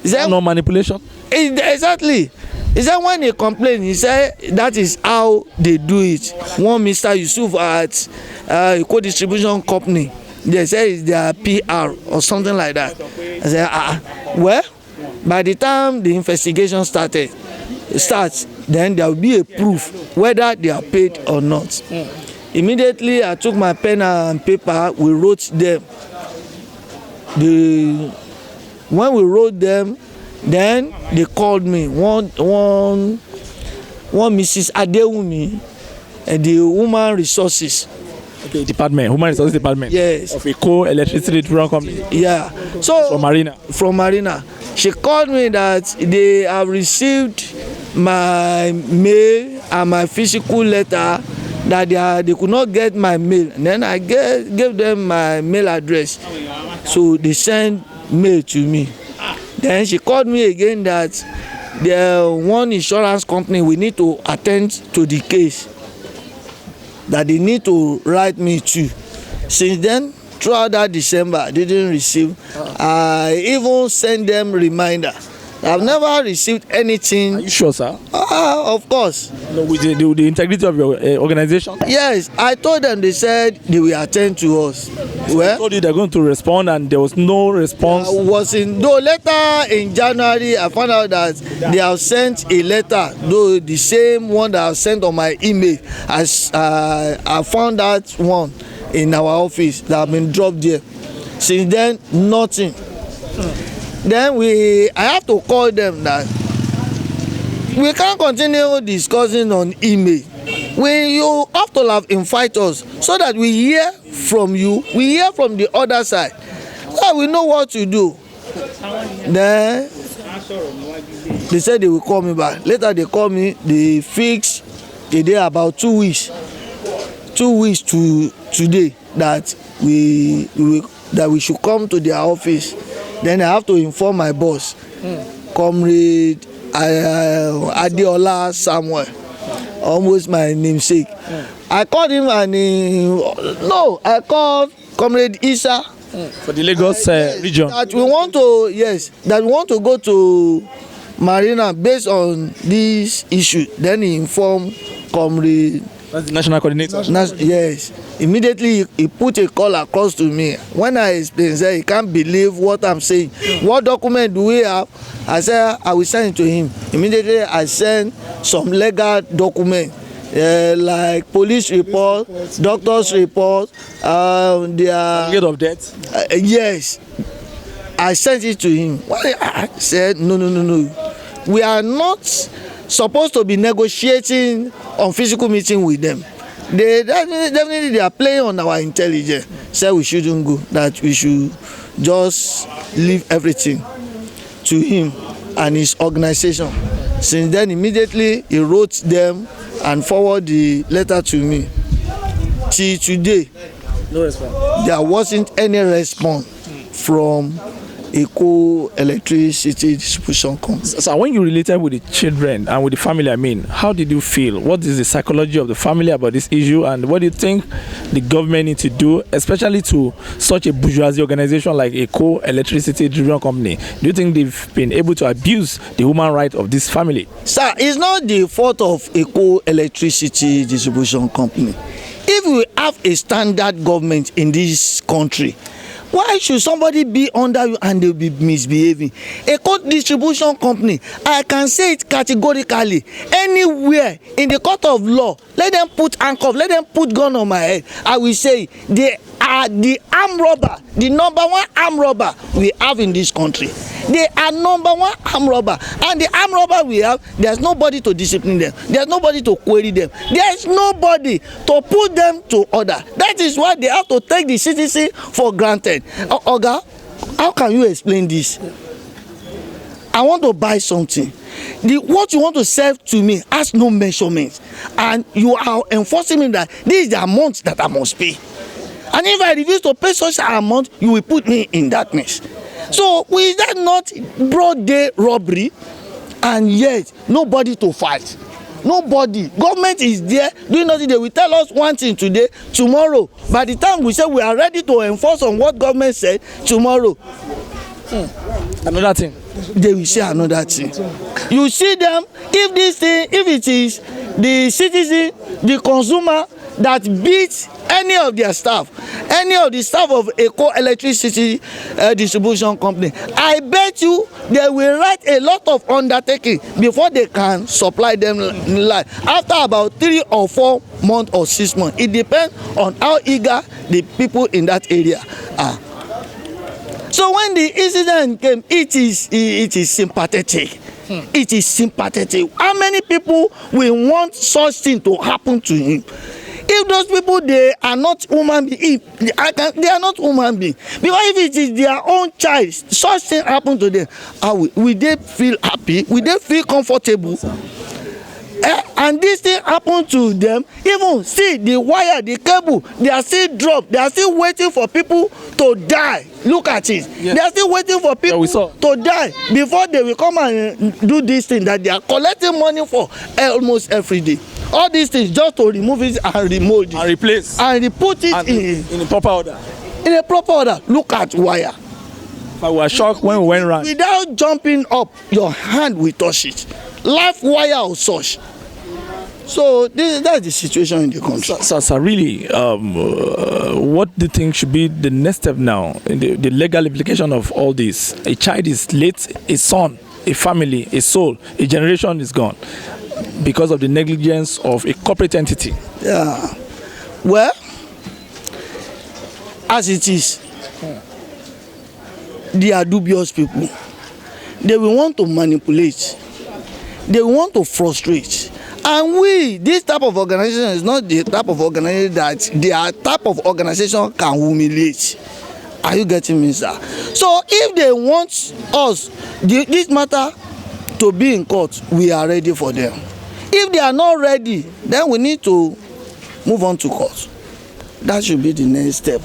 He said, no manipulation? Exactly. He said when he complained, he said that is how they do it. One Mr. Yusuf at Eko Distribution Company, they say it's their PR or something like that. I said, well, by the time the investigation starts, then there will be a proof whether they are paid or not. Immediately, I took my pen and paper. We wrote them. When we wrote them, then they called me. One Mrs. Adewunmi, the Human Resources. Okay, department, Human Resources Department. Yes. Of Eko Electricity Distribution Company. Yeah. So from Marina. From Marina. She called me that they have received my mail and my physical letter, that they could not get my mail. And then I gave them my mail address. So they sent mail to me. Then she called me again that the one insurance company, we need to attend to the case, that they need to write me to. Since then, throughout that December, I didn't receive. I even sent them reminder. I've never received anything. Are you sure, sir? Of course. No, with the integrity of your organization? Yes, I told them. They said they will attend to us. Well, I told you they're going to respond, and there was no response. Though later in January, I found out that they have sent a letter, though the same one that I sent on my email. I found that one in our office that have been dropped there. Since then, nothing. Then I have to call them that we can't continue discussing on email. when you have to have invite us so that we hear from you, we hear from the other side, so we know what to do. Then they said they will call me back. Later they call me, they fix the day about 2 weeks. 2 weeks to today that we should come to their office. Then I have to inform my boss, Comrade Adeola Samuel, almost my namesake. I called him and I called Comrade Isa for the Lagos region. That we want to go to Marina based on this issue. Then he informed Comrade. That's the national coordinator. Yes. Immediately he put a call across to me. When I explained, he can't believe what I'm saying. What document do we have? I said I will send it to him. Immediately I sent some legal document, like police report, doctor's report, their certificate of death. Yes. I sent it to him. I said no. We are not supposed to be negotiating on physical meeting with them. They definitely they are playing on our intelligence. Said we shouldn't go, that we should just leave everything to him and his organization. Since then, immediately he wrote them and forwarded the letter to me. Till today, no response. There wasn't any response from Eko Electricity Distribution Company. So when you related with the children and with the family, I mean, how did you feel? What is the psychology of the family about this issue, and what do you think the government needs to do, especially to such a bourgeoisie organization like Eko Electricity Distribution Company? Do you think they've been able to abuse the human right of this family? Sir, it's not the fault of Eko Electricity Distribution Company. If we have a standard government in this country, why should somebody be under you and they'll be misbehaving? A court distribution company, I can say it categorically, anywhere in the court of law, let them put handcuff, let them put gun on my head. I will say they are the armed robber, the number one armed robber we have in this country. They are number one armed robber, and the armed robber we have, there's nobody to discipline them, there's nobody to query them, there's nobody to put them to order. That is why they have to take the citizen for granted. Oga, how can you explain this? I want to buy something. What you want to sell to me has no measurement, and you are enforcing me that this is the amount that I must pay. And if I refuse to pay such an amount, you will put me in darkness. So is that not broad day robbery? And yet nobody to fight. Nobody. Government is there doing nothing. They will tell us one thing today, tomorrow, by the time we say we are ready to enforce on what government said, tomorrow another thing, they will say another thing. You see them, if this thing, if it is the citizen, the consumer that beats any of their staff, any of the staff of Eko Electricity Distribution Company, I bet you they will write a lot of undertaking before they can supply them light. After about 3 or 4 months or 6 months, it depends on how eager the people in that area are. So when the incident came, it is sympathetic. It is sympathetic. How many people will want such thing to happen to him? If those people, they are not human beings, they are not human beings. Because if it is their own child, such thing happen to them, will they feel happy? Will they feel comfortable? And this thing happen to them. Even see the wire, the cable, they are still dropped. They are still waiting for people to die. Look at it. Yeah. They are still waiting for people to die before they will come and do this thing that they are collecting money for almost every day. All these things just to remove it and remold it and replace and put it in a proper order. In a proper order. Look at wire. But we were shocked when we went round. Without jumping up, your hand will touch it. Live wire or such. So that's the situation in the country. So really, what do you think should be the next step now in the legal implication of all this? A child is late, a son, a family, a soul, a generation is gone because of the negligence of a corporate entity. Yeah. Well, as it is, they are dubious people. They will want to manipulate. they want to frustrate. And this type of organization is not the type of organization that their type of organization can humiliate. Are you getting me, sir? So if they want us, this matter to be in court, we are ready for them. If they are not ready, then we need to move on to court. That should be the next step.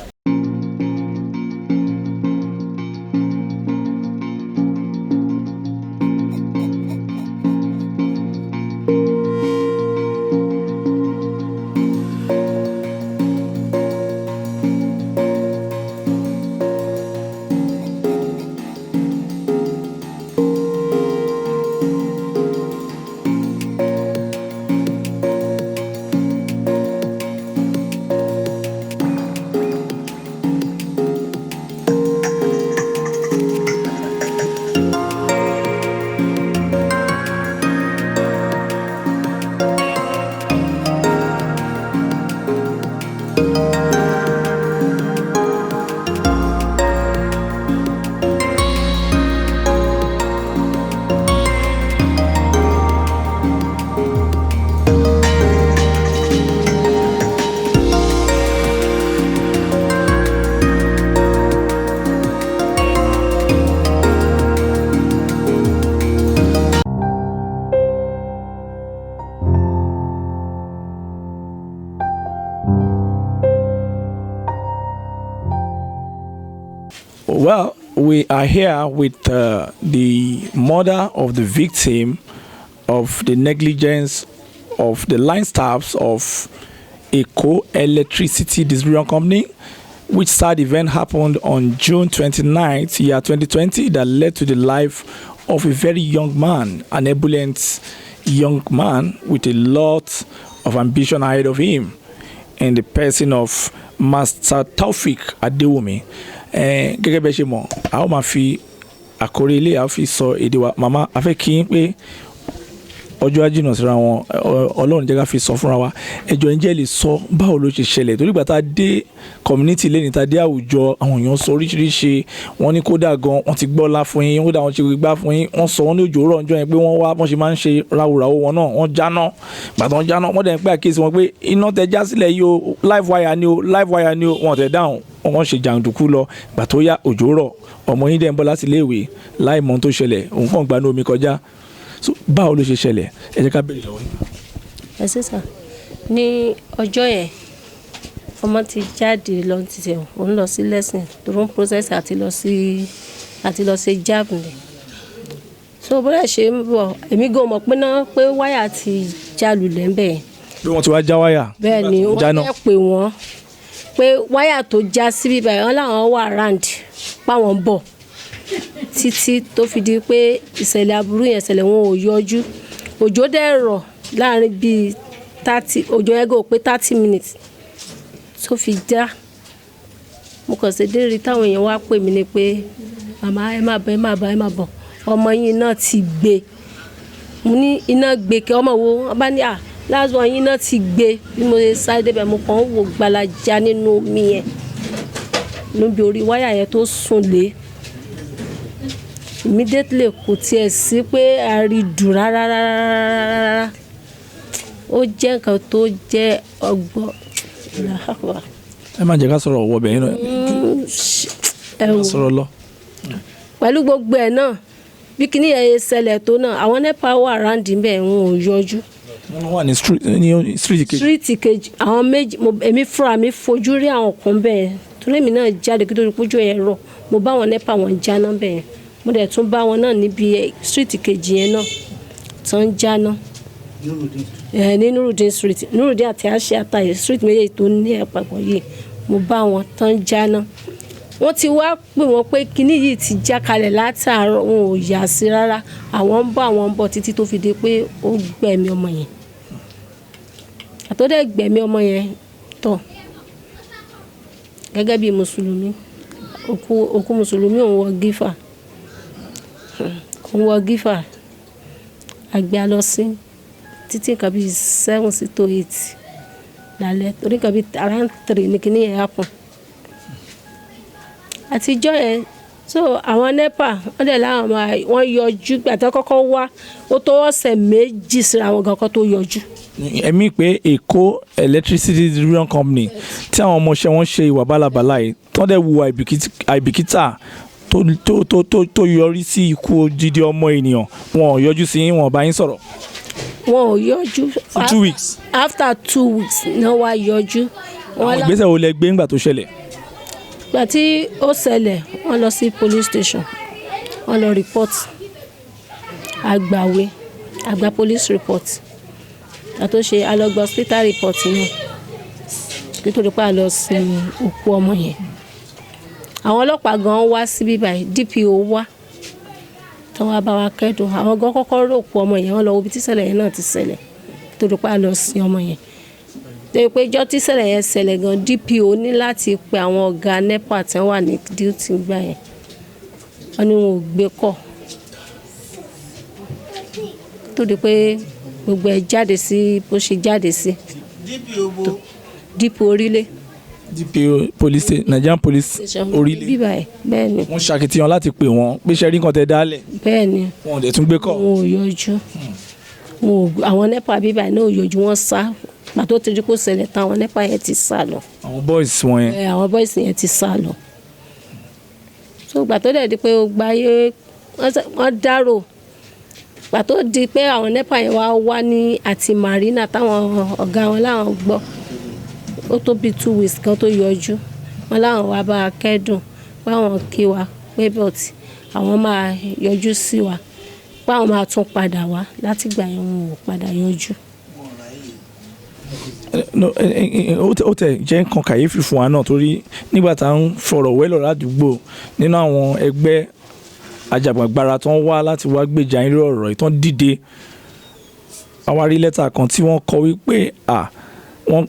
Well, we are here with the mother of the victim of the negligence of the line staffs of Eko Electricity Distribution Company, which sad event happened on June 29th, year 2020, that led to the life of a very young man, an ebullient young man with a lot of ambition ahead of him, in the person of Master TAOFEEK Adewunmi. Gẹ́gẹ́ bẹ́ẹ̀ ṣe mọ̀, a ó máa fi àkórí ilé a fi sọ èdè wa. Màmá a fẹ́ kí n pé ọjọ́ ajínà síra wọn, Ọlọ́run jẹ́ ká fi sọ fúnra wa. Ẹjọ́ ǹjẹ́ lè sọ báwo ló ṣe ṣẹlẹ̀, torí ìgbà tá a dé community lẹ́ni tá a dé àwùjọ, àwọn èèyàn sọ oríṣiríṣi. Wọ́n ní kódà gan wọ́n ti gbọ́lá fún yín, kódà wọ́n ti gbá fún yín. Wọ́n sọ wọ́n ní òjò rọ̀ ọjọ́ yẹn pé wọ́n wá bọ́n ṣe máa ń ṣe ráwùráwù wọn náà, wọ́n jáná. Gbàtàn wọ́n jáná, wọ́n dẹ̀ ń pé àkíyèsí wọn pé iná tẹ já sílẹ̀ yìí o, live wire ni o, live wire ni o, wọ́n tẹ̀ dáhùn. Wọ́n ṣe jàǹdùkú lọ. Gbà tó yá òjò rọ̀, ọmọ yín dẹ̀ ń bọ̀ láti iléèwé láì mọ̀ ohun tó ṣẹlẹ̀, òun kàn gbanú omi kọjá. So báwo ló ṣe ṣẹlẹ̀? Ẹ jẹ́ ká béèrè lọ́wọ́ yín. Ẹ ṣé sà, ní ọjọ́ yẹn ọmọ ti jáde lọ títẹ̀, òun lọ sí lesson tó ń process àti lọ sí jab ni. So bó dẹ̀ ṣe ń bọ̀, èmi gan mọ̀ pé náà pé wáyà ti já lulẹ̀ ń bẹ̀. Bí wọ́n ti wá já wáyà. Bẹ́ẹ̀ ni wọ́n fẹ́ pè wọ́n pé wáyà tó já síbí báyìí wọ́n láwọn wà round páwọn bọ̀ títí tó fi di pé ìṣẹ̀lẹ̀ aburú yẹn ṣẹlẹ̀, wọn ò yọjú. Òjò dẹ̀ rọ̀ láàrin bíi 30, òjò yẹn gò pé 30 minutes tó fi já. Mo kàn ṣe dé rí táwọn èèyàn wá pè mí ni pé màmá ẹ má bọ̀ ọmọ yín náà ti gbé. Mo ní iná gbé kí ọmọ wo, wọ́n bá ní last one yín náà ti gbé. Bí mo ṣe sáré débẹ̀ mo kàn ń wò gbalaja nínú omi yẹn níbi orí wáyà yẹn tó sùn lé. Immediately kò tiẹ̀ sí pé àrídùn rárá. Ó jẹ́ nǹkan tó jẹ́ ọgbọ́n. Ẹ má jẹ́ ká sọ̀rọ̀ ọwọ́ bẹ̀yìn náà. Ẹ má sọ̀rọ̀ lọ. Pẹ̀lú gbogbo ẹ̀ náà, bí kíní yẹn ṣẹlẹ̀ tó náà, àwọn NEPA wà round níbẹ̀, wọn ò yọjú. Wọ́n wà ní street kejì. Street kejì, àwọn méjì, èmi fúnra mi fojú rí àwọn kan bẹ́ẹ̀. Torí èmi náà jáde kí tó rí pójú yẹn rọ̀, mo bá àwọn NEPA wọn jáná bẹ́ẹ̀. Mo dẹ̀ tún bá wọn náà níbi street kejì yẹn náà tó ń jáná. Ní Nurudeen street, Nurudeen àti Aṣíàtà street méjèèjì tó ní àpapọ̀ yìí, mo bá wọn tó ń jáná. Wọ́n ti wá pè wọ́n pé kíní yìí ti já kalẹ̀ látàárọ̀, wọn ò yà sí rárá. Àwọn ń bọ̀ títí tó fi di pé ó gbẹ̀mí ọmọ yẹn. Àtọ́dẹ̀ gbẹ̀mí ọmọ yẹn tọ̀. Gẹ́gẹ́ bí Mùsùlùmí, òkú Mùsùlùmí òun wọ gífà. Àgbẹ̀ lọ sí títí nǹkan bíi 7 sí tó 8 lálẹ́, torí nǹkan bíi around 3 ní kíní yẹn happen. Àtijọ́ yẹn so àwọn NEPA wọ́n dẹ̀ láwọn wọ́n yọjú gbàtà kọ́kọ́ wá ó tó ọ̀sẹ̀ méjì síra àwọn gan kan tó yọjú. ẹ̀mí pé Eko Electricity Distribution Company tí àwọn ọmọọṣẹ́ wọn ṣe ìwà bálabàlá yìí tán dẹ̀ wu àìbìkítà tó yọrí sí ikú odidi ọmọ ènìyàn, wọn ò yọjú sí wọn bá yín sọ̀rọ̀. wọn ò yọjú. for 2 weeks. after 2 weeks náà wá yọjú. àwọn ìgbésẹ̀ wo lẹ gbé ńgbà tó ṣẹlẹ̀? gbà tí ó ṣẹlẹ̀ wọ́n lọ sí police station wọ́n lọ report àgbà police report àtó ṣe alọgbà hospital report náà nítorí pé a lọ sin òkú ọmọ yẹn. àwọn ọlọ́pàá gan wá síbí báyìí, DPO wá tí wọ́n bá wa kẹ́dùn. àwọn gan kọ́kọ́ rò òkú ọmọ yẹn, wọ́n lọ wo ibi tí ìṣẹ̀lẹ̀ yẹn náà ti ṣẹlẹ̀ nítorí pé a lọ sin ọmọ yẹn. torí pé ìjọ́ tí ìṣẹ̀lẹ̀ yẹn ṣẹlẹ̀ gan DPO ní láti pe àwọn ọ̀gá NEPA tí wọ́n wà ní duty gbà yẹn, wọ́n ní wọn ò gbé kọ̀ torí pé gbogbo ẹ̀ jáde sí bó ṣe jáde sí. DPO Orile. DPO police station, Nigerian police Orile. bíbá ẹ̀ bẹ́ẹ̀ ni. wọ́n ṣàkitiyan láti pè wọ́n pé ṣe rí nǹkan tẹ́ dálẹ̀. bẹ́ẹ̀ ni. wọn ò dẹ̀ tún gbé kọ̀. wọn ò yọjú. àwọn NEPA bíbá ẹ̀ náà ò yọjú, wọ́n sá pàtó tí kò ṣẹlẹ̀ tán àwọn NEPA yẹn ti sá lọ. àwọn boys wọn yẹn. àwọn boys yẹn ti sá lọ. so gbà tó dẹ̀ di pé ó gbáyé wọ́n dárò gbà tó di pé àwọn NEPA yẹn wá ní àti marina táwọn ọ̀gá wọn láwọn gbọ́ ó tó bí 2 weeks kan tó yọjú. wọn láwọn wá bá a kẹ́dùn páwọn kí wa pé bọ́ọ̀tì àwọn máa yọjú sí wa páwọn máa tún padà wá láti gbà yẹn wọn ò padà yọjú. ó tẹ̀ jẹ́ nǹkan kàyéfì fún wa náà torí nígbà tá à ń fọ̀rọ̀ wẹ́lọ̀ ládùúgbò nínú àwọn ẹgbẹ́ ajàgbàgbara tó ń wá láti wá gbèjà irú ọ̀rọ̀ yìí tó ń dìde, àwa rí lẹ́tà kan tí wọ́n kọ wípé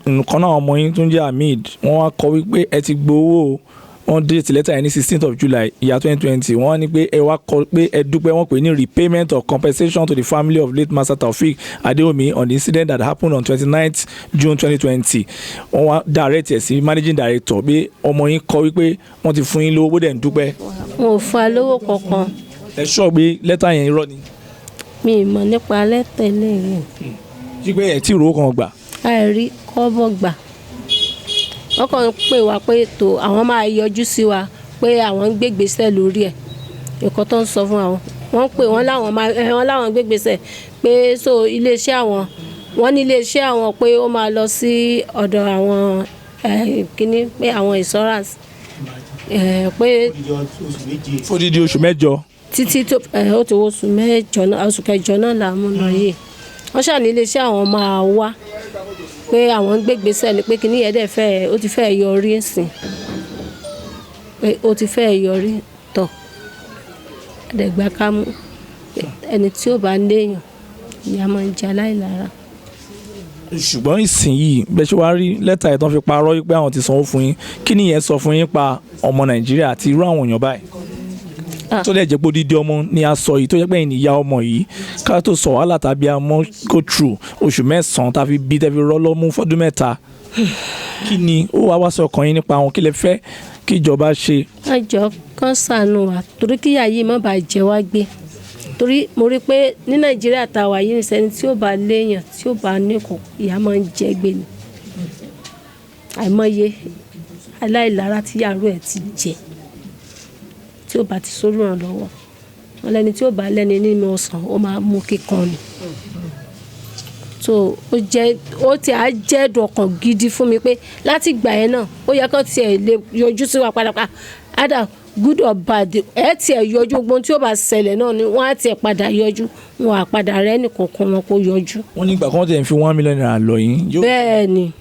nǹkan náà ọmọ yín tó ń jẹ́ Hamid wọ́n wá kọ wípé ẹ ti gbowó, wọ́n date lẹ́tà yẹn ní 16th of July ìyá 2020. wọ́n ní pé ẹ wá kọ pé ẹ dúpẹ́, wọ́n pè ní repayment of compensation to the family of late Master TAOFEEK ADEWUNMI on the incident that happened on 29th June 2020. wọ́n wá direct ẹ̀ sí managing director pé ọmọ yín kọ wípé wọ́n ti fún yín lówó bó dẹ̀ ń dúpẹ́. wọn ò fún wa lówó kankan. ẹ sọ pé lẹ́tà yẹn irọ́ ni. mi ì mọ̀ nípa lẹ́tà eléyìí. jígbé ẹ̀ tí ìró kan gbà. àìrí kọ́bọ̀ gbà. wọ́n kàn ń pè wá pé tó àwọn máa yọjú sí wa pé àwọn ń gbégbèsè lórí ẹ̀ ẹ̀kọ́ tó ń sọ fún àwọn. wọ́n pè wọ́n láwọn gbégbèsè pé so iléeṣẹ́ àwọn wọ́n ní iléeṣẹ́ àwọn pé ó máa lọ sí ọ̀dọ̀ àwọn kínní pé àwọn insurance pé fódìdí oṣù mẹ́jọ. títí tó ó ti oṣù mẹ́jọ náà oṣù kẹjọ náà là ń mú lọ yìí. wọ́n ṣàní iléeṣẹ́ àwọn máa wá pé àwọn ń gbégbèsè ni pé kíní yẹn dẹ̀ ó ti fẹ́ yọrí nsìn pé ó ti fẹ́ yọrí tọ̀ ẹ̀dẹ̀gbà ká mú ẹni tí ó bá léèyàn ni a máa ń jẹ aláìlára. ṣùgbọ́n ìsinyìí bẹ́ẹ̀ ṣe wá rí lẹ́tà ẹ̀ tán fi parọ́ pé àwọn ti sanwó fún yín, kí ni yẹn sọ fún yín pa ọmọ Nàìjíríà àti irú àwọn èèyàn báyìí tó lè jẹ́ pé odidi ọmọ ni a sọ yìí tó jẹ́ pé ìyá ọmọ yìí ká tó sọ wàhálà tàbí àmọ́ go through oṣù mẹ́sàn-án tàbí bí tẹ́fi rọ́ lọ́mú fọ́dún mẹ́ta. kí ni ó wá sọ ọkàn yín nípa àwọn kí lẹ fẹ́ kí ìjọba ṣe. àjọ kan ṣàánú wa torí kíyà yìí má bàa jẹ wá gbé torí mo rí pé ní Nàìjíríà tá a wà yìí nìṣẹ́ni tí ó bá léèyàn tí ó bá níkùn ìyá máa ń jẹ gbé ni àìmọye aláìlára tí yàrá ẹ̀ ti jẹ tí ó bá ti sórí ràn lọ́wọ́ wọn lẹ́ni tí ó bá lẹ́ni nínú ọ̀sán ó máa mú kíkan ni so ó ti á jẹ́ dọ̀kan gidi fún mi pé láti ìgbà yẹn náà ó yẹ kó tiẹ̀ lè yọjú sí wa padà ada good or bad ẹ tiẹ̀ yọjú gbogbo tí ó bá ṣẹlẹ̀ náà ni wọ́n á tiẹ̀ padà yọjú wọn á padà rẹ́ nìkankan wọn kó yọjú. wọ́n ní ìgbà kan tẹ̀ ń fi 1 million naira lọ yín. bẹ́ẹ̀ ni.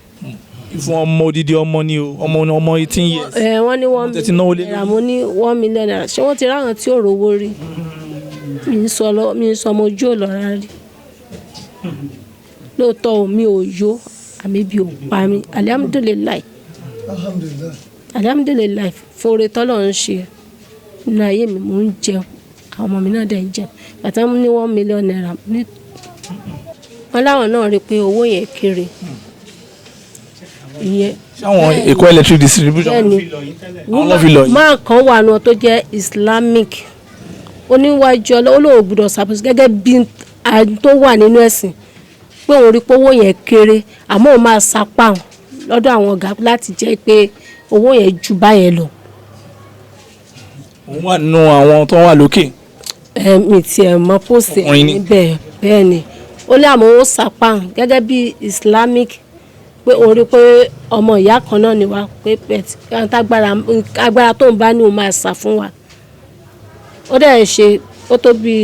fún ọmọ odidi ọmọ ni o ọmọ 18 years. wọ́n ní 1 million naira mo ní 1 million naira ṣé wọ́n ti ráhàn tí ò rówó rí mi ń sọ ọmọ ojú ò lọ́ra rí lóòótọ́ mi ò yó àmì bí ò pa mi alihamudulilayi fúnre tọ́lọ̀ ń ṣe nínú ayé mi mò ń jẹun àwọn ọmọ mi náà dẹ̀ ń jẹun bàtà mo ní 1 million naira wọn láwọn náà rí i pé owó yẹn kéré ìyẹn. Ṣáwọn Eko Electric distribution àwọn fi lọ yìí. máa kan wà náà tó jẹ́ Islamic oníwájú olóò gbọ́dọ̀ ṣàpèsè gẹ́gẹ́ bí tó wà nínú ẹ̀sìn pé òun rí pé owó yẹn kéré àmọ́ òun máa sapá lọ́dọ̀ àwọn ọ̀gá láti jẹ́ pé owó yẹn ju báyẹn lọ. òun wà nínú àwọn tó wà lókè. mi tiẹ̀ mọ pósì níbẹ̀ bẹ́ẹ̀ ni ó lé àmọ́ ó sapá gẹ́gẹ́ bí Islamic pé òun rí pé ọmọ ìyá kan náà ni wá pé agbára tó ń bá ní òun máa sà fún wa. ó dẹ̀ ṣe ó tó bí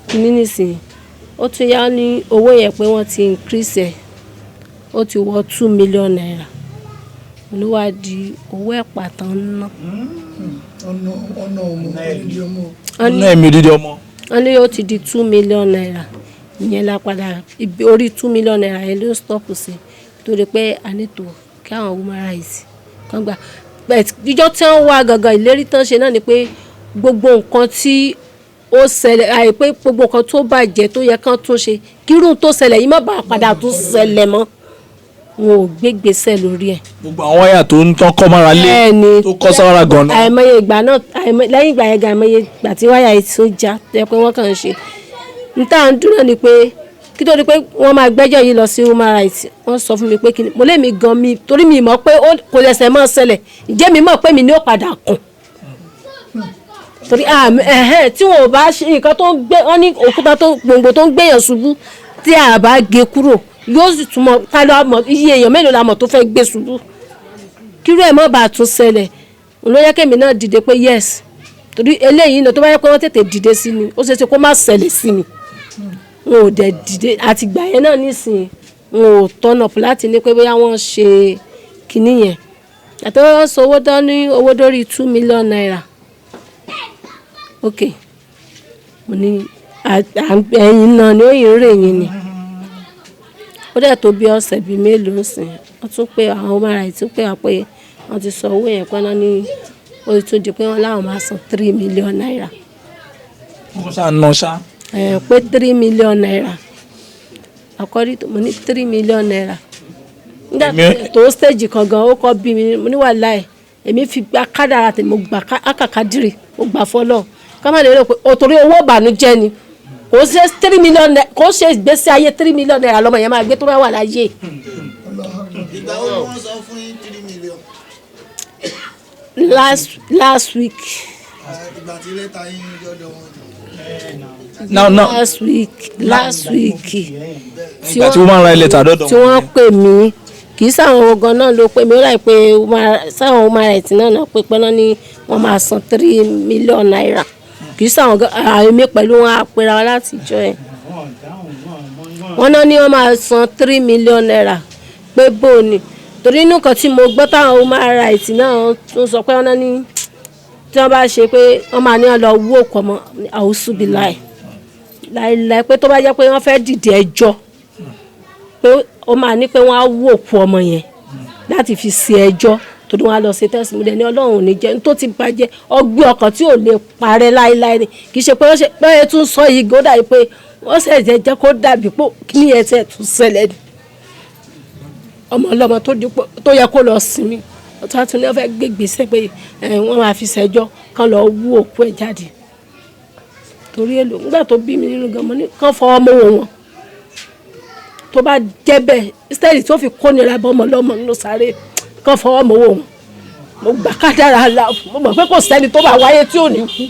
kíní nísìnyí ó tún yá ní owó yẹn pé wọ́n ti increase ẹ̀ ó ti wọ 2 million naira ló wá di owó ẹ̀pà tán ná. ọ̀nà ẹ̀mí dídí ọmọ. wọ́n ní ó ti di 2 million naira ìyẹn la padà orí 2 million naira yẹn ló stop sí torí pé a ní tó kí àwọn women rights kan gbà ìjọ tí wọ́n wá gangan ìlérí tán ṣe náà ni pé gbogbo nǹkan tí ó ṣẹlẹ̀ àìpé gbogbo nǹkan tó bàjẹ́ tó yẹ kán tún ṣe kírun tó ṣẹlẹ̀ yìí má bàa padà tún ṣẹlẹ̀ mọ́ wọn ò gbé gbèsè lórí ẹ̀. gbogbo àwọn wáyà tó ń tán kọ́ mára lé tó kọ́ sára gan-an. àìmọye ìgbà náà lẹ́yìn ìgbà yẹn gan àìmọye ìgbà tí wáyà yìí tó já tẹ́ pé wọ́n kàn ń ṣe níta ń dúró ni pé kí tó di pé wọ́n máa gbẹ́jọ́ yìí lọ sí human rights wọ́n sọ fún mi pé kíni mo lé mi gan mi torí mi mọ̀ pé kò lẹ́sẹ̀ mọ́ ṣẹlẹ̀ ìjẹ́ mi mọ̀ pé mi ní ó padà kùn torí tí wọn ò bá ṣe nǹkan tó ń gbé wọn ní òkúta tó gbòǹgbò tó ń gbéyàn ṣubú tí a bá gé kúrò yóò sì túmọ̀ ká lọ mọ̀ iye èèyàn mélòó la mọ̀ tó fẹ́ gbé ṣubú kírú ẹ̀ mọ́ bá tún ṣẹlẹ̀ ló yẹ kémi náà dìde pé yes torí eléyìí náà tó bá yẹ pé wọ́n tètè dìde sí mi ó ṣeé ṣe kó má ṣẹlẹ̀ sí mi wọn ò dẹ̀ dìde àtìgbà yẹn náà nísìnyí wọn ò tọ́nà láti ní pé bóyá wọ́n ṣe kinní yẹn àti wọ́n sọ owó dán ní owó dórí 2 million naira ok mo ní ẹ̀yin náà ni ó yìn rè yín ni ó dẹ̀ tó bí ọ̀sẹ̀ bíi mélòó sìn wọ́n tún pé àwọn ọmọ ara tún pé wá pé wọ́n ti sọ owó yẹn pẹ́ná ní ó ti tún di pé wọ́n láwọn máa san 3 million naira. wọ́n ṣáà ná ṣá. pé 3 million naira àkọ́rí mo ní 3 million naira nígbà tó stage kan gan ó kọ́ bí mi mo ní wàláhì èmi fi gba kádàrà tèmi mo gbà ákàkádìrì mo gbà fọlọ́ ká má lè rò pé òtòrí owó ìbànújẹ́ ni kò ṣe 3 million naira kò ṣe ìgbésí ayé 3 million naira lọ́mọ yẹn máa gbé tó bá wà láyé. ìgbà wo ni wọ́n sọ fún yín 3 million. last week. ìgbà tí lẹ́tà yín jọ́dọ̀ wọn. last week tí wọ́n ra ilẹ̀ tàdọ́dọ̀ tí wọ́n pè mí kì í sáwọn ogan náà ló pè mí ó láì pé sáwọn human rights náà pé pé náà ni wọ́n máa san 3 million naira kì í sáwọn àmì pẹ̀lú wọn àpèrà láti jọ ẹ̀ wọ́n náà ní wọ́n máa san 3 million naira pé bó ni torí inú kan tí mo gbọ́ táwọn human rights náà tún sọ pé wọ́n náà ní tí wọ́n bá ṣe pé wọ́n máa ní lọ wú òkú ọmọ àwùsùbí láìláì pé tó bá jẹ́ pé wọ́n fẹ́ dìde ẹjọ́ pé ó máa ní pé wọ́n á wú òkú ọmọ yẹn láti fi ṣe ẹjọ́ tó dún wá lọ ṣe tẹ́sí múlẹ̀ ní ọlọ́run ò ní jẹ́ tó ti bàjẹ́ ọgbẹ́ ọkàn tí ò lè parẹ́ láíláí ni kì í ṣe pé wọ́n tún sọ yìí gòdà yìí pé wọ́n ṣe jẹ́ kó dàbí pé kí ni ẹsẹ̀ tún ṣẹlẹ̀ ni ọmọ ọlọ́mọ tó yẹ kó lọ sinmi ọtún àti ní wọ́n fẹ́ gbé gbèsè pé wọ́n máa fi ṣẹjọ́ kán lọ wú òkú ẹ̀ jáde torí èlò nígbà tó bí mi nínú gan mo ní kán fọwọ́ mọ́wọ́ wọn tó bá jẹ́ bẹ́ẹ̀ instead tó fi kó nira bọ́ ọmọ ọlọ́mọ nínú sáré kán fọwọ́ mọ́wọ́ wọn mo gbà kádàrá la mo mọ̀ pé kò sẹ́ni tó bá wáyé tí ò ní kú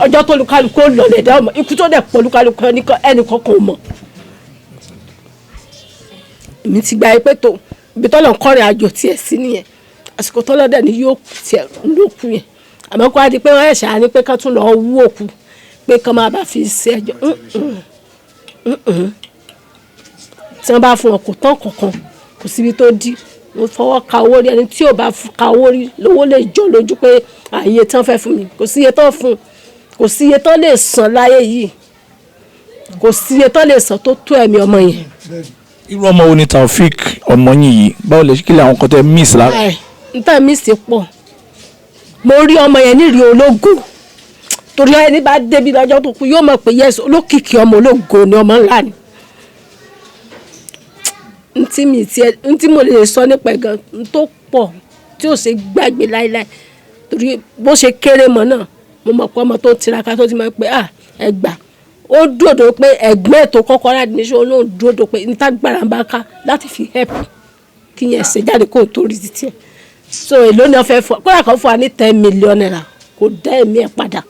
ọjọ́ tó lukaluku ó lọlẹ̀ dá ọmọ ikú tó dẹ̀ pọ̀ lukaluku ẹnì kan kò mọ̀ èmi ti gba pé tó ibi tọ́lọ̀ ń kọ́rin àjò tiẹ̀ sí nìyẹn àsìkò tọ́lọ̀ dẹ̀ ni yóò tiẹ̀ lókù yẹn àmọ́ kó a di pé wọ́n ẹ̀ṣà ni pé kán tún lọ wú òkú pé kán máa bá fi ṣe ẹjọ́ tí wọ́n bá fún wọn kò tán kankan kò síbi tó dí wọ́n fọwọ́ ka owó rí ẹni tí ò bá ka owó rí lówó lè jọ lójú pé àyè tán fẹ́ fún mi kò sí iye tán fún kò sí iye tán lè san láyé yìí kò sí iye tán lè san tó tó ẹ̀mí ọmọ yẹn. irú ọmọ wo ni TAOFEEK ọmọ yín yìí báwo lè kílẹ̀ àwọn kan tẹ miss lára. níta miss pọ̀ mo rí ọmọ yẹn nírìí ológo torí ẹni bá débi lọ́jọ́ tó kú yóò mọ̀ pé yẹ́sì olókìkí ọmọ ológo ni ọmọ ńlá ni ntí mo lè sọ nípa ẹ̀gàn tó pọ̀ tí ò ṣe gbàgbé láíláí torí bó ṣe kéré mọ́ náà mo mọ̀ pé ọmọ tó tiraka tó ti máa ń pẹ́ ẹgbà ó dúró pé ẹ̀gbọ́n ẹ̀ tó kọ́kọ́ rà ní ṣé olóhùn dúró pé níta gbàrà bá ká láti fi help kí yẹn ṣe jáde kó tó rí títí ẹ̀ so èló ni wọ́n fẹ́ fún kódà kan fún wa ní 10 million naira kò dá ẹ̀mí ẹ̀ padà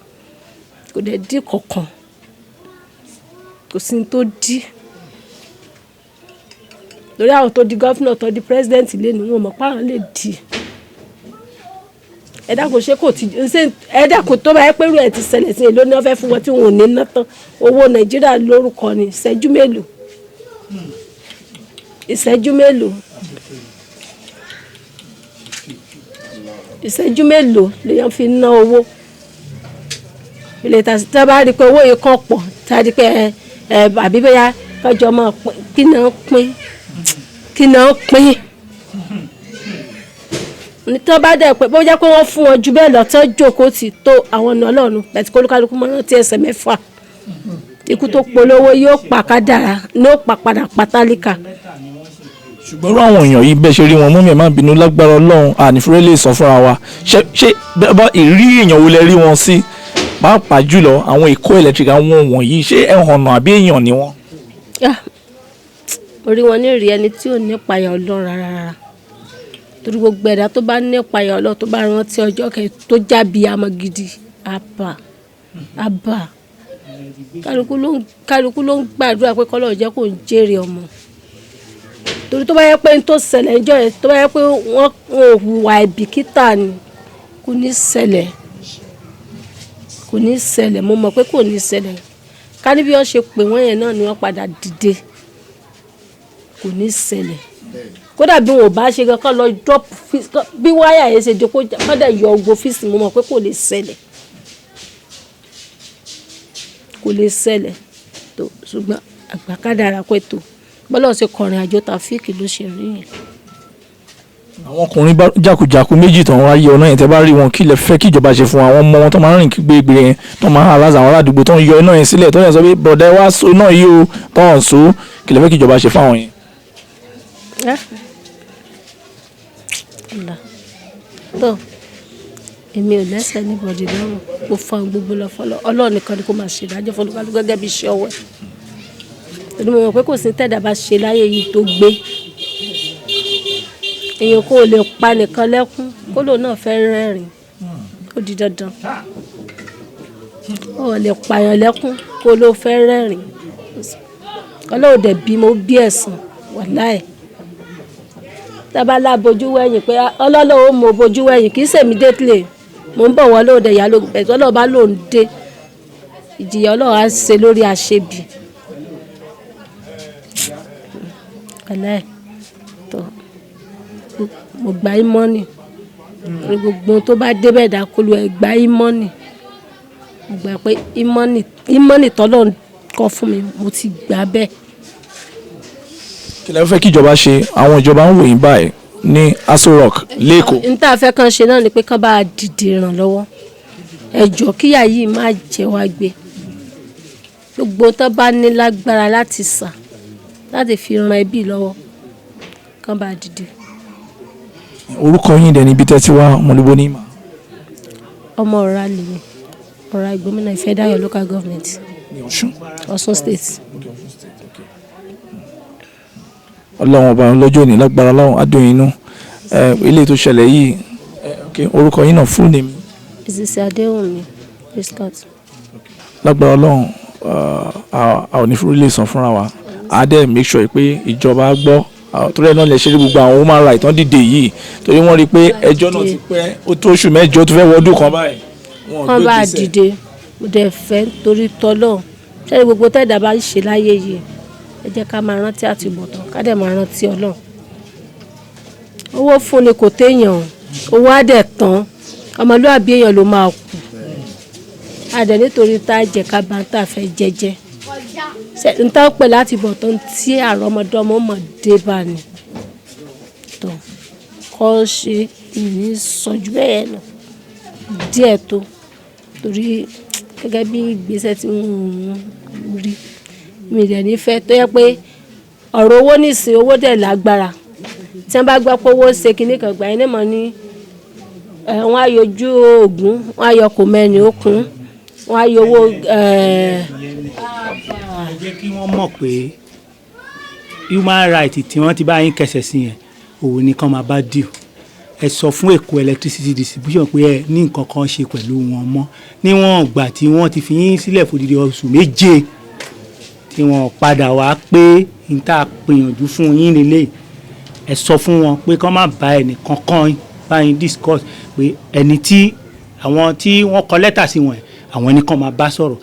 kò dẹ̀ dí kankan kò sí ní tó dí lórí àwọn tó di gọ́fìnà tó di pírẹ́sidẹ́ǹtì lé ní wọn mọ̀ páwọn lè di ẹ̀dá kò ṣe kò tí ẹ̀dá kò tó bá yẹ pé irú ẹ̀ ti ṣẹlẹ̀ sí èló ni wọ́n fẹ́ fún wọn tí wọn ò ní ná tán owó Nàìjíríà lórúkọ ní ìṣẹ́jú mélòó lèèyàn fi ná owó ilé ìtàsí tí wọ́n bá rí i pé owó yìí kàn pọ̀ tí wọ́n rí i pé àbí bẹ́yà kọjọ máa pín kí náà pín nítorí bá dẹ̀ pé bó jẹ́ pé wọ́n fún wọn ju bẹ́ẹ̀ lọ tán jókòó ti tó àwọn ọ̀nà ọlọ́run bẹ̀tí kólúkálukú máa rántí ẹsẹ̀ mẹ́fà ikú tó polówó yóò pa kádàrá ní ó pa padà pátálíkà. ṣùgbọ́n irú àwọn èèyàn yìí bẹ́ẹ̀ ṣe rí wọn mú mi ẹ̀ máa bínú lágbára ọlọ́run ànífúrẹ́ lè sọ fúnra wa ṣé ìrírí èèyàn wo lẹ rí wọn sí pàápàá jùlọ àwọn Eko Electric àwọn wọ̀nyí ṣé ẹ̀hànnà àbí èèyàn ni wọ́n. orí wọn ní rí ẹni tí ò ní ìpayà Ọlọ́run rárá torí gbogbo ẹ̀dá tó bá ní ìpayà Ọlọ́run tó bá rántí ọjọ́ kẹ tó jábí amọ̀ gidi àbá kálukú ló ń gbàdúrà pé kọ́lọ́ jẹ́ kó ń jèrè ọmọ torí tó bá yẹ pé n tó ṣẹlẹ̀ ń jọ yẹn tó bá yẹ pé wọ́n ò hùwà ìbìkítà ni kò ní ṣẹlẹ̀ mo mọ̀ pé kò ní ṣẹlẹ̀ ká ní bí wọ́n ṣe pè wọ́n yẹn náà ni wọ́n padà dìde kò ní ṣẹlẹ̀ kódà bí wọn ò bá ṣe kankan lọ drop bí wáyà yẹn ṣe dé kó dẹ̀ yọ ogbó fíìsì mo mọ̀ pé kò lè ṣẹlẹ̀ tó ṣùgbọ́n àgbàkádàrà pé tó bọ́lá ṣe kọrin àjò TAOFEEK ló ṣe rí yẹn. àwọn ọkùnrin jákujàku méjì tó ń wáyé ọ̀nà yẹn tẹ́ bá rí wọn kí lẹ fẹ́ kí ìjọba ṣe fún àwọn ọmọ wọn tó máa ń rìn gbégbé yẹn tó máa ń hàlásà àwọn aládùúgbò tó ń yọ iná yẹn sílẹ̀ tó yẹn sọ pé bọ̀dá ẹ wá so náà yìí o tó ń so kí lẹ fẹ́ kí ìjọba ṣe fáwọn yẹn. tó èmi ò lẹ́sẹ̀ níbọ̀dì lọ́rùn mo fa gbogbo lọ fọlọ́ Ọlọ́run nìkan ni kò máa ṣe ìdájọ́ fọlọ́kálù gẹ́gẹ́ bí iṣẹ́ ọwọ́ ẹ̀ mo mọ̀ pé kò sí tẹ̀dá bá ṣe láyé yìí tó gbé èèyàn kò lè pa nìkan lẹ́kún kó lòun náà fẹ́ rẹ́rìn ó di dandan ó lè pààyàn lẹ́kún kó ló fẹ́ rẹ́rìn Ọlọ́run dẹ̀ bí mo bí ẹ̀sán wàláì tábàlà bojú wẹ̀yìn pé Ọlọ́run ó mọ bojú wẹ̀yìn kì í ṣèmi détlé mo ń bọ̀ wọ́n lóde ìyá ló bẹ̀rẹ̀ Ọlọ́run bá lòun dé ìjìyà Ọlọ́run á ṣe lórí àṣebì wàláì tó mo gba ìmọ́nì gbogbo tó bá débẹ̀ dákúlù ẹ̀ gba ìmọ́nì mo gbà pé ìmọ́nì tọ́lọ́ kọ́ fún mi mo ti gbà bẹ́ẹ̀. kí lẹ fẹ́ kí ìjọba ṣe àwọn ìjọba ń wòyìn báyìí ní Aso Rock lẹ́kọ̀ọ́. n tá a fẹ́ kàn ṣe náà ni pé kán bá a dìde ìrànlọ́wọ́ ẹjọ́ kíyà yìí má jẹ́ wá gbé gbogbo tó bá ní lágbára láti sà láti fi ran ẹbí lọ́wọ́ kán bá a dìde. orúkọ yín dẹ̀ níbi tẹ́ ti wá mọ̀lúbó ní ìmọ̀. ọmọ ọ̀rá lè mi ọ̀rá ìgbómìnà Ìfẹ́dayọ̀ local government ní Ọ̀ṣun state. ọlọ́run ọba lọ́jọ́ òní lágbára ọlọ́run adùn inú ilé tó ṣẹlẹ̀ yìí orúkọ yín náà full name. Ìsìsì Adéwùnmí Prescott. lágbára ọlọ́run a ò ní fúru lè san fúnra wa a dẹ̀ make sure pé ìjọba gbọ́ torí ẹ̀ náà lè ṣe rí gbogbo àwọn human rights tán dìde yìí torí wọ́n rí i pé ẹjọ́ náà ti pẹ́ ó tó oṣù mẹ́jọ tó fẹ́ wọ́dún kan báyìí. wọ́n bá dìde mo dẹ̀ fẹ́ torí tọ́lọ́ ṣé gbogbo tẹ́ẹ̀dá bá ń ṣe láyé yìí ẹ jẹ́ ká máa rántí àtúbọ̀tán ká dẹ̀ máa rántí Ọlọ́run owó fún ni kò téèyàn owó á dẹ̀ tán ọmọlúwàbí èèyàn ló máa kù àdẹ̀ nítorí tá a jẹ ká bá ń tà fẹ́ jẹ́jẹ́ n tá pẹ̀ láti bọ̀ tán tí àrọ́mọdọ́mọ mọ̀ dé bá ní tó kọ́ ṣe ìní sọ́jú bẹ́ẹ̀ lọ díẹ̀ tó torí gẹ́gẹ́ bí ìgbésẹ̀ tí wọ́n rí mi dẹ̀ nífẹ̀ẹ́ tó yẹ pé ọ̀rọ̀ owó nísìn owó dẹ̀ lágbára tí wọ́n bá gbọ́ pé owó ṣe kinní kan gbà yín ní mọ̀ ní wọ́n á yọjú oògùn wọ́n á yọ kò mẹ́rin okùn wọ́n á yọ owó. ẹ jẹ́ kí wọ́n mọ̀ pé human right tí wọ́n ti bá yín kẹsẹ̀ sí yẹn òun ni kàn máa bá dìú ẹ sọ fún Eko Electricity Distribution pé ẹ ní nǹkan kan ṣe pẹ̀lú wọn mọ́ níwọ̀n ìgbà tí wọ́n ti fi yín sílẹ̀ fòdìdí oṣù méje tí wọ́n padà wá pé n tá a gbìyànjú fún yín nílé ẹ sọ fún wọn pé kán má bá ẹnì kankan bá yín discuss pé ẹni tí àwọn tí wọ́n kọ lẹ́tà sí wọn àwọn ẹni kan máa bá sọ̀rọ̀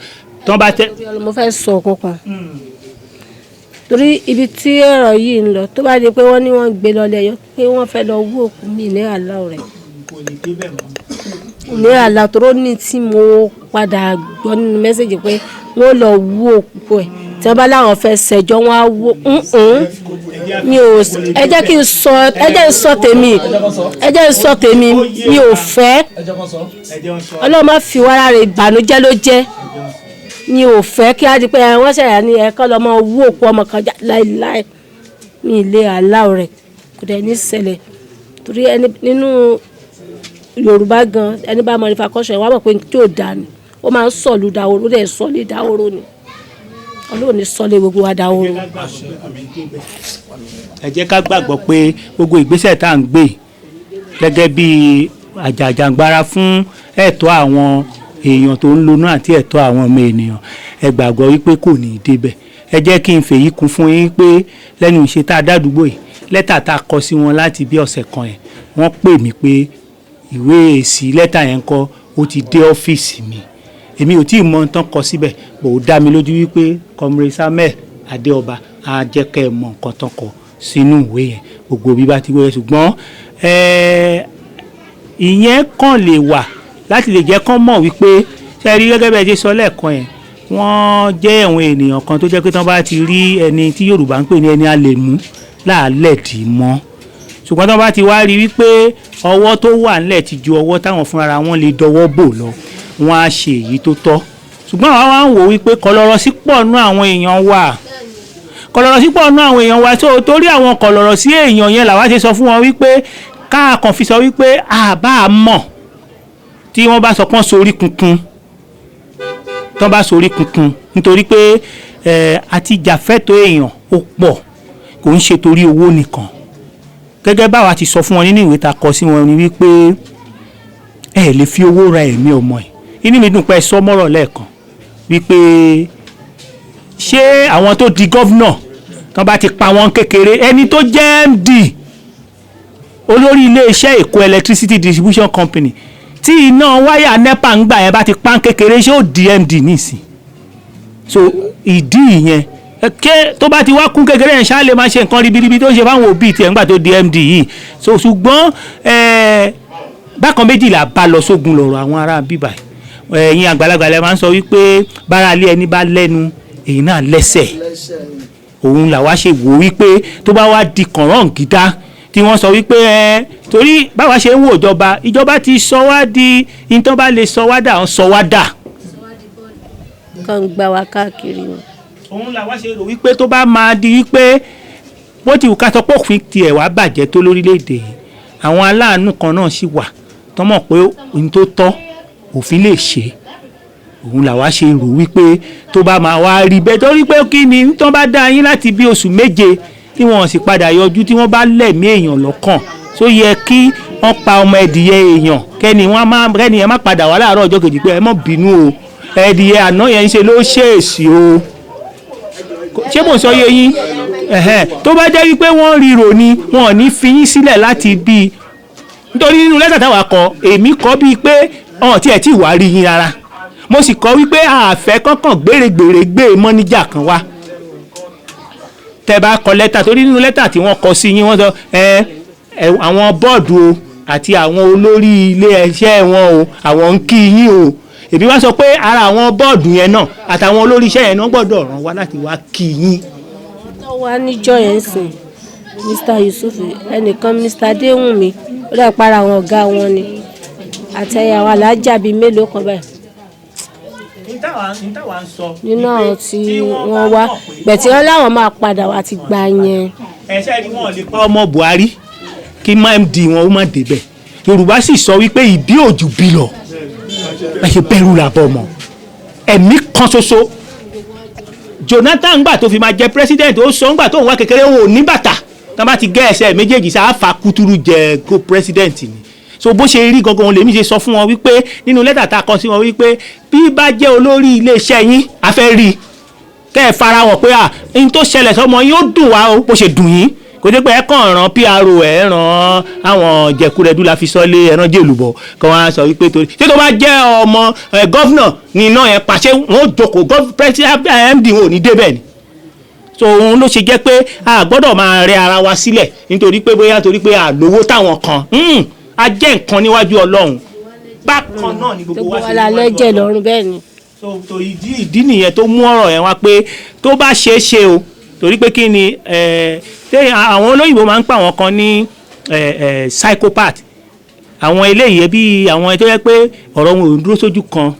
tí wọ́n bá tẹ. mo fẹ́ sọ kankan torí ibi tí ọ̀rọ̀ yìí ń lọ tó bá di pé wọ́n ní wọ́n gbé lọ lẹ́yọ pé wọ́n fẹ́ lọ wú òkú mi ní àlá rẹ̀ ní àlá tó ní tí mo padà gbọ́ nínú mẹ́sẹ̀gì pé wọ́n lọ wú òkú ẹ̀ tí wọ́n bá láwọn fẹ́ ṣẹjọ́ wọn á wó mi ò ẹ jẹ́ kí n sọ tèmi mi ò fẹ́ Ọlọ́run má fi wàrà rẹ̀ ìbànújẹ́ ló jẹ́ mi ò fẹ́ kí á di pé wọ́n ṣẹ̀yà ní ẹ̀kọ́ lọ́mọ wú òkú ọmọ kan láìláì mi ilé aláwọ̀ rẹ̀ kò dẹ̀ ní ṣẹlẹ̀ torí ẹni nínú Yorùbá gan ẹni bá mọ nípa kọ́ṣọ́ wà mọ̀ pé tí ò dá ni ó máa ń sọ̀lù dáwòrò ó dẹ̀ sọ́lé dáwòrò ni Ọlọ́run ní sọ́lé gbogbo wa dáwòrò. ẹ jẹ́ ká gbàgbọ́ pé gbogbo ìgbésẹ̀ tá à ń gbé gẹ́gẹ́ bí àjàjàngbara fún ẹ̀tọ́ àwọn èèyàn tó ń lonú àti ẹ̀tọ́ àwọn ọmọ ènìyàn ẹ gbàgbọ́ wípé kò ní í débẹ̀ ẹ jẹ́ kí n fèyí kún fún yín pé lẹ́nu ìṣe tá a dádúgbò yìí lẹ́tà tá a kọ sí wọn láti bí ọ̀sẹ̀ kan yẹn wọ́n pè mí pé ìwé èsì lẹ́tà yẹn kọ́ ó ti dé ọ́fíìsì mi èmi ò tí ì mọ ohun tán kọ síbẹ̀ bò ó dá mi lójú wípé Comrade Samuel Adéọba á jẹ́ kẹ́ ẹ mọ nǹkan tán kọ sínú ìwé yẹn gbogbo bí bá ti wé ṣùgbọ́n ìyẹn kàn lè wà láti lè jẹ́ kán mọ̀ wípé ṣe rí gẹ́gẹ́ bẹ́ẹ̀ ṣe sọ lẹ́ẹ̀kan yẹn wọ́n jẹ́ àwọn ènìyàn kan tó jẹ́ pé tán bá ti rí ẹni tí Yorùbá ń pè ní ẹni a lè mú láàlẹ̀ dì í mọ́ ṣùgbọ́n tán bá ti wá rí wípé ọwọ́ tó wà ńlẹ̀ ti ju ọwọ́ táwọn fúnra wọn lè dọwọ́ bò lọ wọ́n á ṣe èyí tó tọ́ ṣùgbọ́n àwa wá ń wò wípé kọlọ́rọ́ sí pọ̀ nú àwọn èèyàn wa kọlọ́rọ́ sí pọ̀ nú àwọn èèyàn wa tó torí àwọn kọlọ́rọ́ sí èèyàn yẹn làwa ṣe sọ fún wọn wípé káàkàn fi sọ wípé àbá mọ̀ tí wọ́n bá sọ pọ́n sórí kunkun tán bá sórí kunkun nítorí pé àti jàfẹ́tọ̀ èèyàn ó pọ̀ kò ń ṣe torí owó nìkan gẹ́gẹ́ báwa ti sọ fún wọn nínú ìwé ta kọ sí wọn ni wípé ẹ lè fi owó ra ẹ̀mí ọmọ ẹ̀ inú mi dùn pé ẹ sọ mọ́rọ̀ lẹ́ẹ̀kan wípé ṣé àwọn tó di gọ́vnọ̀ tán bá ti pa wọn kékeré ẹni tó jẹ́ MD olórí iléeṣẹ́ Eko Electricity Distribution Company tí iná wáyà NEPA ń gbà yẹn bá ti pan kékeré ṣé ó di MD nísìn so ìdí ìyẹn ké tó bá ti wá kún kékeré yẹn ṣáà lè máa ṣe nǹkan ribiribi tó ṣe fáwọn òbí tiẹ̀ ńgbà tó di MD yìí so ṣùgbọ́n bákan méjìlá bá lọ sógun lọ́rọ̀ àwọn ará bíbà ẹ̀yin àgbàlagbà lẹ máa ń sọ wípé bára ilé ẹni bá lẹ́nu èyí náà lẹ́sẹ̀ òun làwa ṣe wò wípé tó bá wá di kànrán gídá tí wọ́n sọ wípé torí báwa ṣe ń wò ìjọba ti sọ wá di ìtàn bá lè sọ wá dà ń sọ wá dà. kàn gbà wá káàkiri wọn. òun làwa ṣe rò wípé tó bá máa di wípé bó ti wù ká sọ pé òfin tiẹ̀ wá bàjẹ́ tó lórílẹ̀‐èdè àwọn aláàánú kan náà sì wà tó mọ̀ pé ohun tó tọ́ òfin lè ṣe òun làwa ṣe rò wípé tó bá máa wá rí bẹ́ẹ̀ torí pé kí ni tó bá dá yín láti bí oṣù méje tí wọ́n sì padà yọjú tí wọ́n bá lẹ̀mí èèyàn lọ́kàn tó yẹ kí wọ́n pa ọmọ ẹ̀dìyẹ èèyàn kẹ́ni ẹ má padà wá láàárọ̀ ọjọ́ kejì pé ẹ má bínú o ẹ̀dìyẹ àná yẹn ń ṣe ló ṣèèṣì o ṣé mò ń sọ yé yín tó bá jẹ́ wípé wọ́n ríro ni wọn ò ní fi yín sílẹ̀ láti bí nítorí nínú lẹ́tà táwa kọ èmi kọ bíi pé ọ̀hún tí ẹ̀ tí wàá rí yín rárá mo sì kọ wípé àfẹ́ kọ́kàn gbèrègbè mọ́níjà kan wá tẹ́ bá kọ lẹ́tà torí nínú lẹ́tà tí wọ́n kọ sí yín wọ́n sọ àwọn bọ́ọ̀dù o àti àwọn olórí ilé iṣẹ́ wọn o àwọn ń kí yín o èmi wá sọ pé ara àwọn bọ́ọ̀dù yẹn náà àtàwọn olórí iṣẹ́ yẹn náà gbọ́dọ̀ ràn wá láti wá kí yín. tó wá níjọ́ yẹn sìn Mr. Yusuf ẹnìkan Mr. Adéwùnmí ó dà para àwọn ọ̀gá wọn ni àtẹ̀yàwó alájà bíi mélòó kan báyìí nínú àwọn tí wọ́n wá bẹ̀tí wọ́n láwọn máa padà wá ti gbà yẹn. ẹ̀ṣẹ́ ni wọ́n lè pa ọmọ Buhari kí MD wọn ó má débẹ̀. Yorùbá sì sọ wípé ìbí òjò bí lọ ẹ ṣe bẹ̀rù làbọ̀ mọ́ ẹ̀mí kan ṣoṣo. Jonathan gbà tó fi máa jẹ president ó sọ ńgbà tó ń wá kékeré ò ní bàtà tó bá ti gé ẹsẹ̀ méjèèjì sáà fa kútúrú jẹ kó president ni. So bó ṣe rí gangan lèmi ṣe sọ fún wọn wípé nínú lẹ́tà tá a kọ sí wọn wípé bí bá jẹ́ olórí iléeṣẹ́ yín a fẹ́ rí kẹ́ ẹ fara wọn pé n tó ṣẹlẹ̀ sọmọ yín ó dùn wá o bó ṣe dùn yín kò dé pé ẹ kàn ràn PRO ẹ ràn àwọn jẹkúrẹdú la fi sọlé ẹran jèlùbọ kí wọn á sọ wípé torí tí tó bá jẹ́ ọmọ gọ́vnà ní iná yẹn pàṣẹ wọn ó jókòó president MD wọn ò ní débẹ̀ ni. So òun ló ṣe jẹ́ pé a gbọ́dọ̀ máa rẹ ara wa sílẹ̀ nítorí pé bóyá torí pé àlówó táwọn kan a jẹ́ nǹkan níwájú Ọlọ́run bákan náà ni gbogbo wa ṣe níwájú Ọlọ́run bẹ́ẹ̀ ni. So ìdí nìyẹn tó mú ọ̀rọ̀ yẹn wá pé tó bá ṣeé ṣe o torí pé kí ni àwọn olóyìnbó máa ń pa àwọn kan ní psychopath àwọn eléyìí bí àwọn tó yẹ pé ọ̀rọ̀ wọn ò dúró sójú kan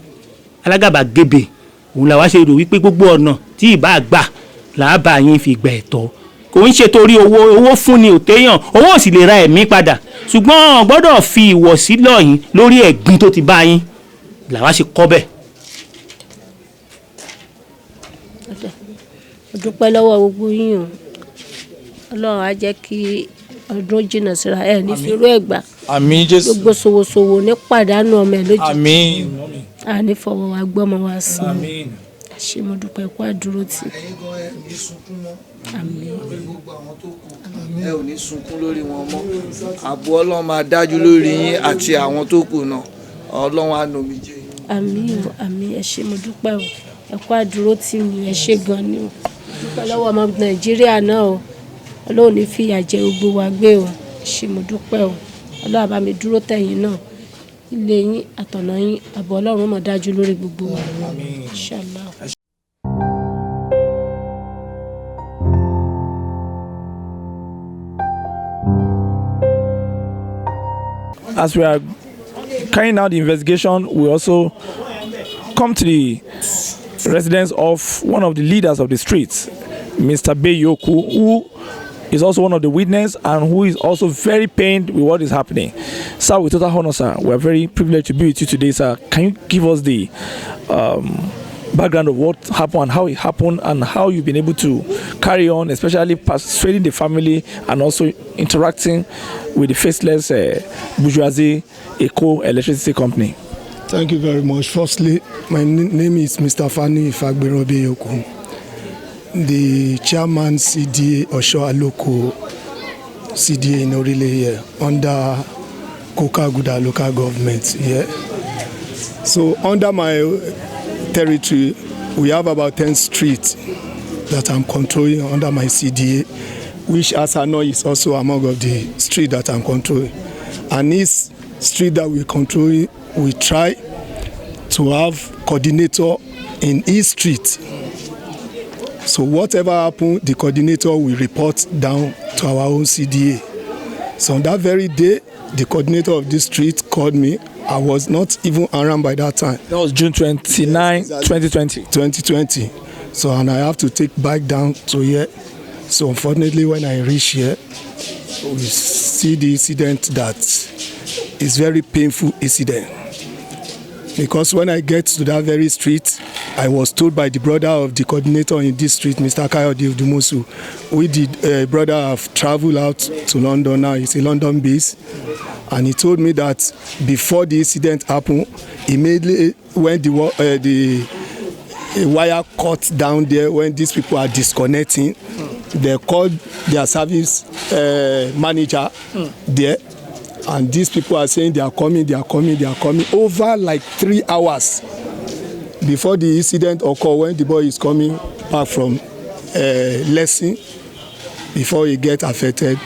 alágàbàgebè òun làwa ṣe rò wípé gbogbo ọ̀nà tí ìbá gbà làábà yín fi gbà ẹ̀tọ́ kò ń ṣe torí owó fún ni ò téèyàn owó ò sì lè ra ẹ̀mí padà ṣùgbọ́n gbọ́dọ̀ fi ìwọ̀sí lọ̀ yín lórí ẹ̀gbin tó ti bá yín làwa ṣe kọ́ bẹ́ẹ̀. Mo dúpẹ́ lọ́wọ́ gbogbo yín o Ọlọ́run á jẹ́ kí ọdún jìnnà síra ẹ̀ ní fi irú ẹ̀ gbà. Àmín Jésù. Gbogbo ṣòwòṣòwò ní pàdánù ọmọ ẹ̀ lójijì. Àmín. Àní fọwọ́ wa gbọ́mọ wa sí. Àmín. Ṣé mo dúpẹ́ kó àdúró tì. Àmín. Ẹ ò ní sunkún lórí wọn mọ́ ààbò Ọlọ́run máa dájú lórí yín àti àwọn tó kù náà Ọlọ́run á nù mí jẹ́. Àmín o àmín ẹ ṣé mo dúpẹ́ o ẹ kó àdúró tì mí ẹ ṣé gan ni o dúpẹ́ lọ́wọ́ ọmọ Nàìjíríà náà o Ọlọ́run ní fìyà jẹ gbogbo wa gbé o ẹ ṣé mo dúpẹ́ o Ọlọ́run bá mi dúró tẹ̀yìn náà ilé yín àtọ̀nà yín ààbò Ọlọ́run máa dájú lórí gbogbo wa. Àmín. Inshallah. As we are carrying out the investigation, we also come to the residence of one of the leaders of the streets, Mr. Beyoku, who is also one of the witnesses and who is also very pained with what is happening. Sir, with total honor, sir, we are very privileged to be with you today, sir. Can you give us the background of what happened and how it happened and how you've been able to carry on, especially persuading the family and also interacting with the faceless bourgeoisie Eko Electricity Company? Thank you very much. Firstly, my name is Mr. Fani Beyoku, the chairman CDA Osho Aloko CDA in Orile here under Eko Aguda local government here. So under my territory, we have about 10 streets that I'm controlling under my CDA, which Asano is also among of the street that I'm controlling. And this street that we control, we try to have coordinator in each street. So whatever happens, the coordinator will report down to our own CDA. So on that very day, the coordinator of this street called me. I was not even around by that time. That was June 29, 2020. 2020. So, and I have to take back down to here. So unfortunately, when I reach here, we see the incident that is very painful incident. Because when I get to that very street, I was told by the brother of the coordinator in this street, Mr. Kayode Dumosu, who the brother have traveled out to London now. He's a London base. And he told me that before the incident happened, immediately when the wire cut down there, when these people are disconnecting, they called their service manager there, and these people are saying they are coming over like 3 hours before the incident occurred, when the boy is coming back from lesson, before he get affected,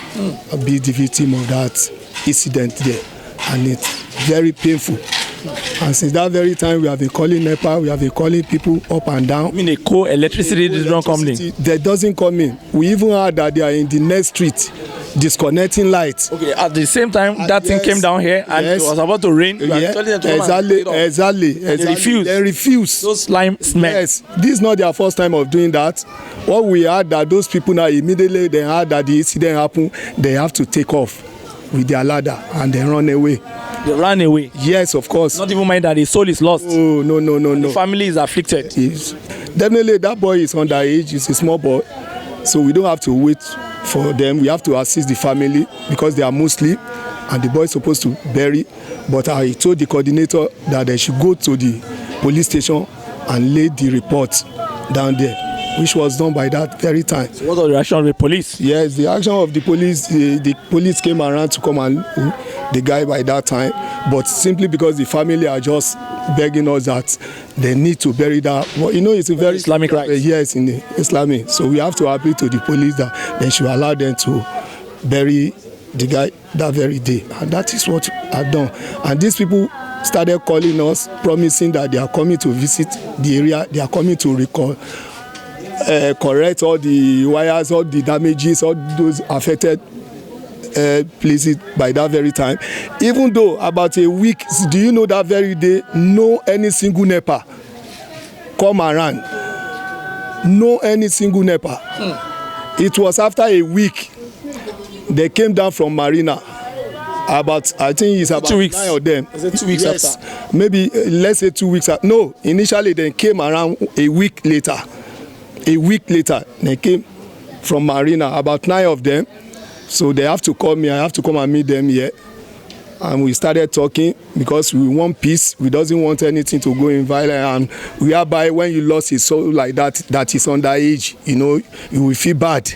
be the victim of that incident there. And it's very painful. And since that very time, we have been calling NEPA, we have been calling people up and down. I mean, Eko Electricity does not come in. That doesn't come in. We even heard that they are in the next street. disconnecting lights. Okay, at the same time, that thing yes, came down here and it was about to rain. Exactly. They refuse. Those slime smell. Yes, this is not their first time of doing that. What we heard that those people now immediately they heard that the incident happened, they have to take off with their ladder and they run away. They ran away? Yes, of course. Not even mind that his soul is lost? Oh, no. The family is afflicted? Yes. Definitely that boy is underage, he's a small boy. So we don't have to wait for them. We have to assist the family because they are Muslim and the boy is supposed to bury. But I told the coordinator that they should go to the police station and lay the report down there, which was done by that very time. So what was the reaction of the police? Yes, the action of the police, the police came around to come and the guy by that time, but simply because the family are just begging us that they need to bury that. Well, you know, it's a very Islamic right. Yes, in the Islamic. So we have to appeal to the police that they should allow them to bury the guy that very day, and that is what I've done. And these people started calling us, promising that they are coming to visit the area, they are coming to recall. Correct all the wires, all the damages, all those affected places by that very time. Even though about a week, do you know that very day, no any single NEPA come around. No any single NEPA. It was after a week they came down from Marina. About, I think it's about 2 weeks. 9 of them. Is it 2 weeks yes, after? Maybe let's say 2 weeks after. No, initially they came around a week later. A week later, they came from Marina, about 9 of them. So they have to call me, I have to come and meet them here. And we started talking because we want peace. We doesn't want anything to go in violence. And we are by when you lost his soul like that, that is underage, you know, you will feel bad.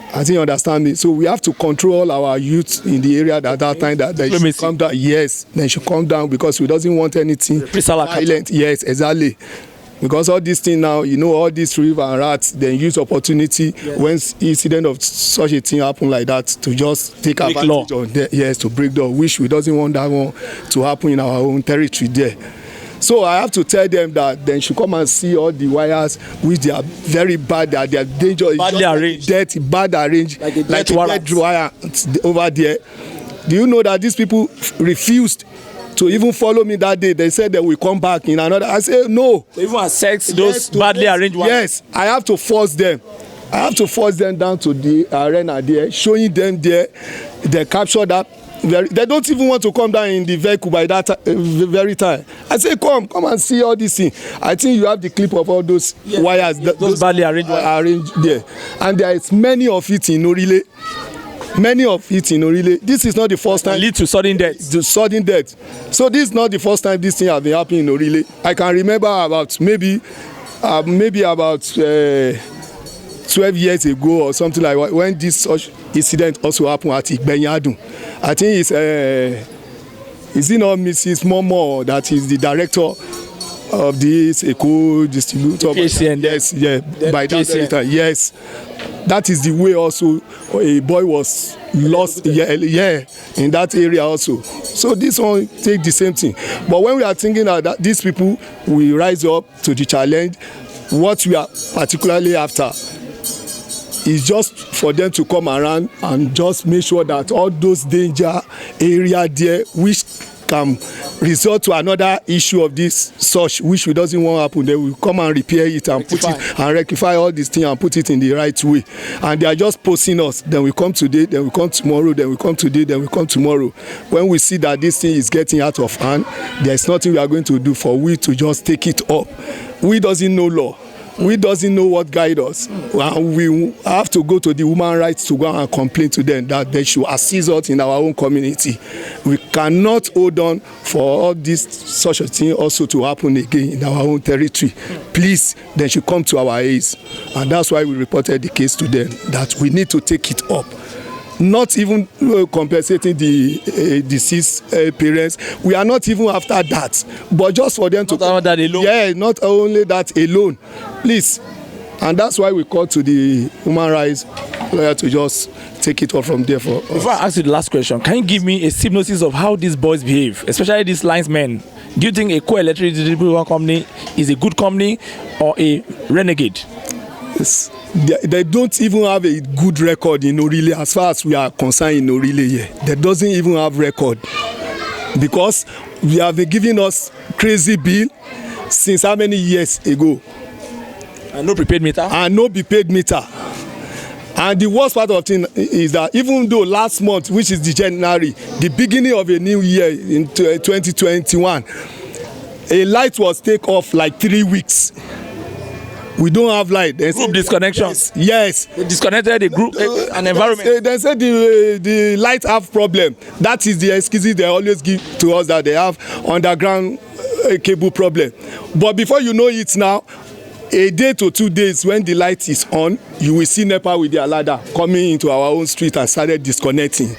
I think you understand me. So we have to control our youth in the area at that time that they should come down. Yes, they should come down because we doesn't want anything violent. Yes, exactly. Because all these things now, you know, all these river and rats, they use opportunity when incident of such a thing happen like that to just take advantage of them. Yes, to break the law, which we doesn't want that one to happen in our own territory there. So I have to tell them that they should come and see all the wires which they are very bad, that they are dangerous. Badly arranged. Dirty, bad arranged. Like a dead wire over there. Do you know that these people refused to even follow me that day? They said they will come back in another. I said no. So even access those badly arranged wires? Yes, I have to force them. I have to force them down to the arena there, showing them there. They capture that. They don't even want to come down in the vehicle by that very time. I say, come and see all these things. I think you have the clip of all those wires. Those badly arranged wires. Arranged there. And there is many of it in Orile. Many of it in Orile. This is not the first time. Lead to sudden death. To sudden death. So this is not the first time this thing has been happening in Orile. I can remember about maybe about 12 years ago or something like that, when this such incident also happened at Igbenyadun. I think it's is it not Mrs. Momo that is the director of this Eko distributor? Yes, yeah, by that very time. Yes, that is the way also a boy was lost. Yeah, in that area also. So this one take the same thing. But when we are thinking that these people will rise up to the challenge, what we are particularly after is just for them to come around and just make sure that all those danger area there which can result to another issue of this such which we doesn't want to happen, they will come and repair it and put it and rectify all these things and put it in the right way. And they are just posting us, then we come today, then we come tomorrow, then we come today, then we come tomorrow. When we see that this thing is getting out of hand, there is nothing we are going to do for we to just take it up. We doesn't know law. We doesn't know what guide us. And we have to go to the human rights to go and complain to them that they should assist us in our own community. We cannot hold on for all this such a thing also to happen again in our own territory. Please, they should come to our aid. And that's why we reported the case to them, that we need to take it up. Not even compensating the deceased parents. We are not even after that, but just for them to not that alone. Yeah, not only that alone, please. And that's why we call to the human rights lawyer to just take it off from there for us. Before I ask you the last question, can you give me a synopsis of how these boys behave, especially these linesmen? Do you think Eko Electricity Company is a good company or a renegade? they don't even have a good record in Orile as far as we are concerned in Orile here. They doesn't even have record because we have been giving us crazy bill since how many years ago? And no prepaid meter? And no prepaid meter. And the worst part of thing is that even though last month, which is the January, the beginning of a new year in 2021, a light was taken off like 3 weeks. We don't have light. Group disconnection. Yes. They disconnected the group, an environment. They said the light have problem. That is the excuse they always give to us, that they have underground cable problem. But before you know it now, a day to 2 days when the light is on, you will see NEPA with their ladder coming into our own street and started disconnecting.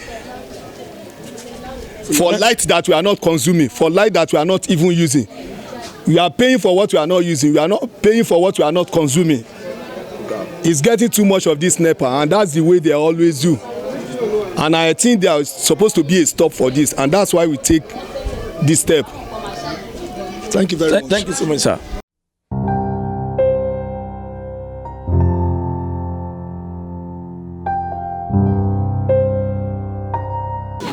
For light that we are not consuming, for light that we are not even using. We are paying for what we are not using. We are not paying for what we are not consuming. It's getting too much of this NEPA, and that's the way they always do. And I think there is supposed to be a stop for this, and that's why we take this step. Thank you very much. Thank you so much, sir.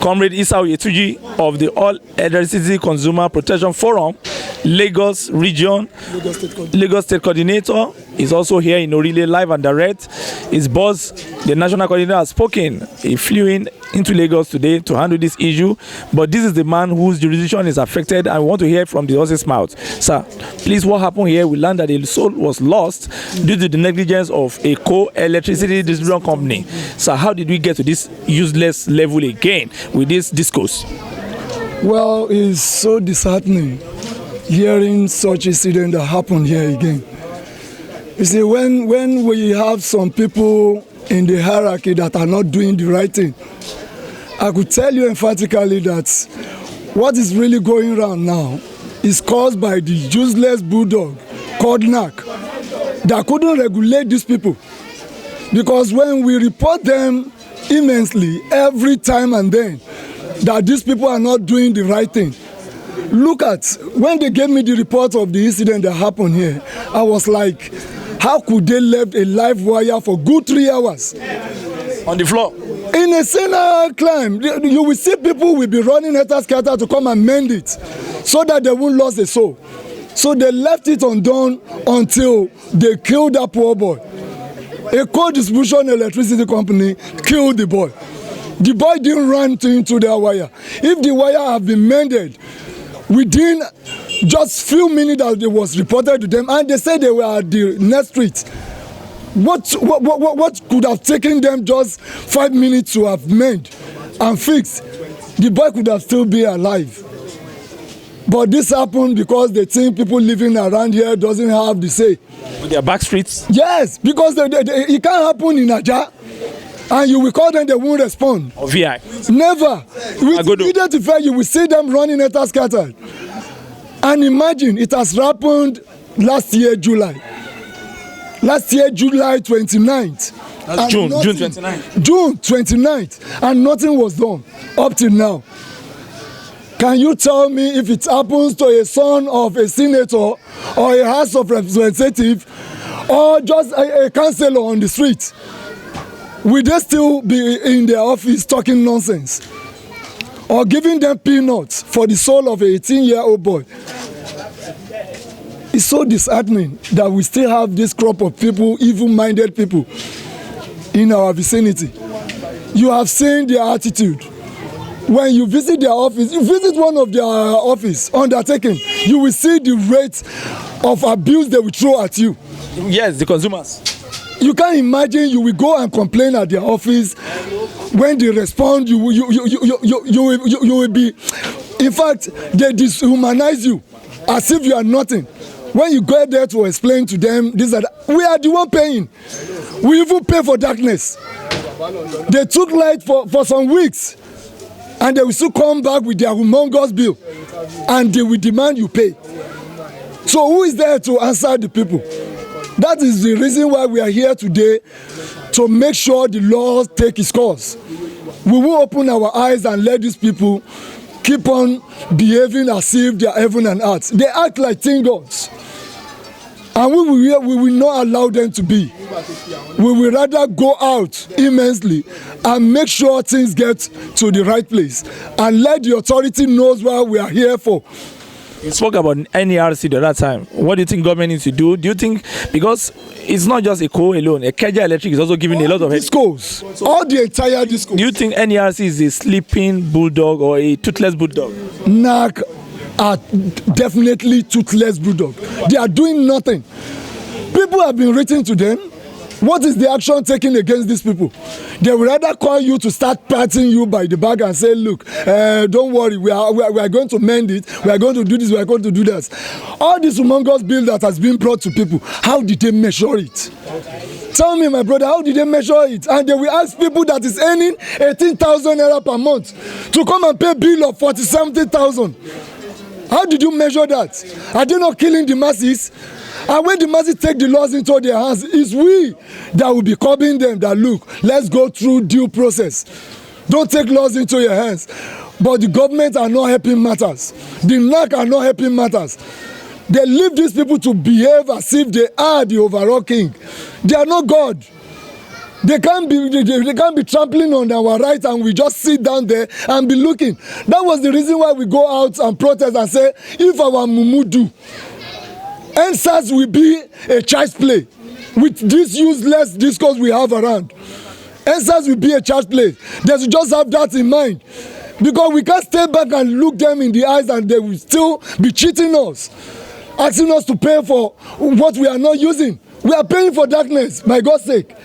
Comrade Isao Yetuji of the Orile Aguda Consumer Protection Forum, Lagos Region, Lagos State Coordinator, is also here in Orile live and direct. His boss, the National Coordinator, has spoken. He flew into Lagos today to handle this issue, but this is the man whose jurisdiction is affected, and we want to hear from the horse's mouth. Sir, please, what happened here? We learned that the soul was lost due to the negligence of Eko Electricity Distribution Company. So how did we get to this useless level again with this discourse? Well, it's so disheartening hearing such incident that happened here again. You see, when we have some people in the hierarchy that are not doing the right thing, I could tell you emphatically that what is really going around now is caused by the useless bulldog called NAC that couldn't regulate these people. Because when we report them immensely every time and then that these people are not doing the right thing, look at, when they gave me the report of the incident that happened here, I was like, how could they left a live wire for good 3 hours? On the floor? In a single climb, you will see people will be running scatter to come and mend it so that they won't lose a soul. So they left it undone until they killed that poor boy. Eko Distribution Electricity Company killed the boy. The boy didn't run into that wire. If the wire had been mended, within just few minutes that it was reported to them, and they said they were at the next street. What could have taken them just 5 minutes to have made and fixed? The boy could have still been alive. But this happened because they think people living around here doesn't have the say. With their back streets? Yes, because it can't happen in Naija. And you will call them, they won't respond. Or VI? Never. With immediate effect, you will see them running scattered. And imagine, it has happened last year, July. Last year, July 29th. That's June 29th. June 29th. And nothing was done up till now. Can you tell me if it happens to a son of a senator or a House of Representative or just a councillor on the street? Will they still be in their office talking nonsense? Or giving them peanuts for the soul of an 18-year-old boy? It's so disheartening that we still have this crop of people, evil-minded people, in our vicinity. You have seen their attitude. When you visit their office, you visit one of their office undertaking, you will see the rate of abuse they will throw at you. Yes, the consumers. You can't imagine you will go and complain at their office. When they respond, you will be, in fact, they dehumanize you as if you are nothing. When you go there to explain to them, we are the one paying. We even pay for darkness. They took light for some weeks, and they will still come back with their humongous bill, and they will demand you pay. So who is there to answer the people? That is the reason why we are here today, to make sure the law take its course. We will open our eyes and let these people keep on behaving as if they are heaven and earth. They act like tin gods. And we will not allow them to be. We will rather go out immensely and make sure things get to the right place and let the authority knows what we are here for. You spoke about NERC the other time. What do you think government needs to do? Do you think, because it's not just Eko alone, Alhaja Electric is also giving a lot of discos, all the entire discos. Do you think NERC is a sleeping bulldog or a toothless bulldog? NAC are definitely toothless bulldog. They are doing nothing. People have been written to them. What is the action taken against these people? They will rather call you to start patting you by the back and say, look, don't worry, we are going to mend it, we are going to do this, we are going to do that. All this humongous bill that has been brought to people, how did they measure it? Tell me, my brother, how did they measure it? And they will ask people that is earning 18,000 naira per month to come and pay a bill of 70,000. How did you measure that? Are they not killing the masses? And when the masses take the laws into their hands, it's we that will be curbing them that, look, let's go through due process. Don't take laws into your hands. But the government are not helping matters. The NAC are not helping matters. They leave these people to behave as if they are the overall king. They are not God. They can't be trampling on our rights and we just sit down there and be looking. That was the reason why we go out and protest and say, if our mumu do, NSAS will be a child's play with this useless discourse we have around. NSAS will be a child's play. They should just have that in mind. Because we can't stay back and look them in the eyes and they will still be cheating us, asking us to pay for what we are not using. We are paying for darkness, by God's sake.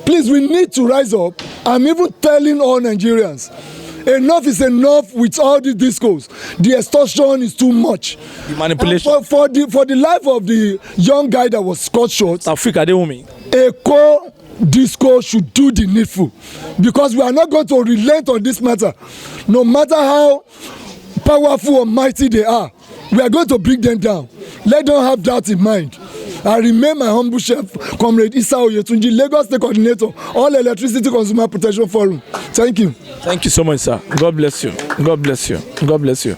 Please, we need to rise up. I'm even telling all Nigerians, enough is enough with all the discourse. The extortion is too much. The manipulation. For the life of the young guy that was cut short, TAOFEEK ADEWUNMI, Eko Disco should do the needful, because we are not going to relent on this matter. No matter how powerful or mighty they are, we are going to bring them down. Let them have that in mind. I remain my humble chef, Comrade Isa Oyetunji, Lagos State Coordinator, All Electricity Consumer Protection Forum. Thank you. Thank you so much, sir. God bless you. God bless you. God bless you.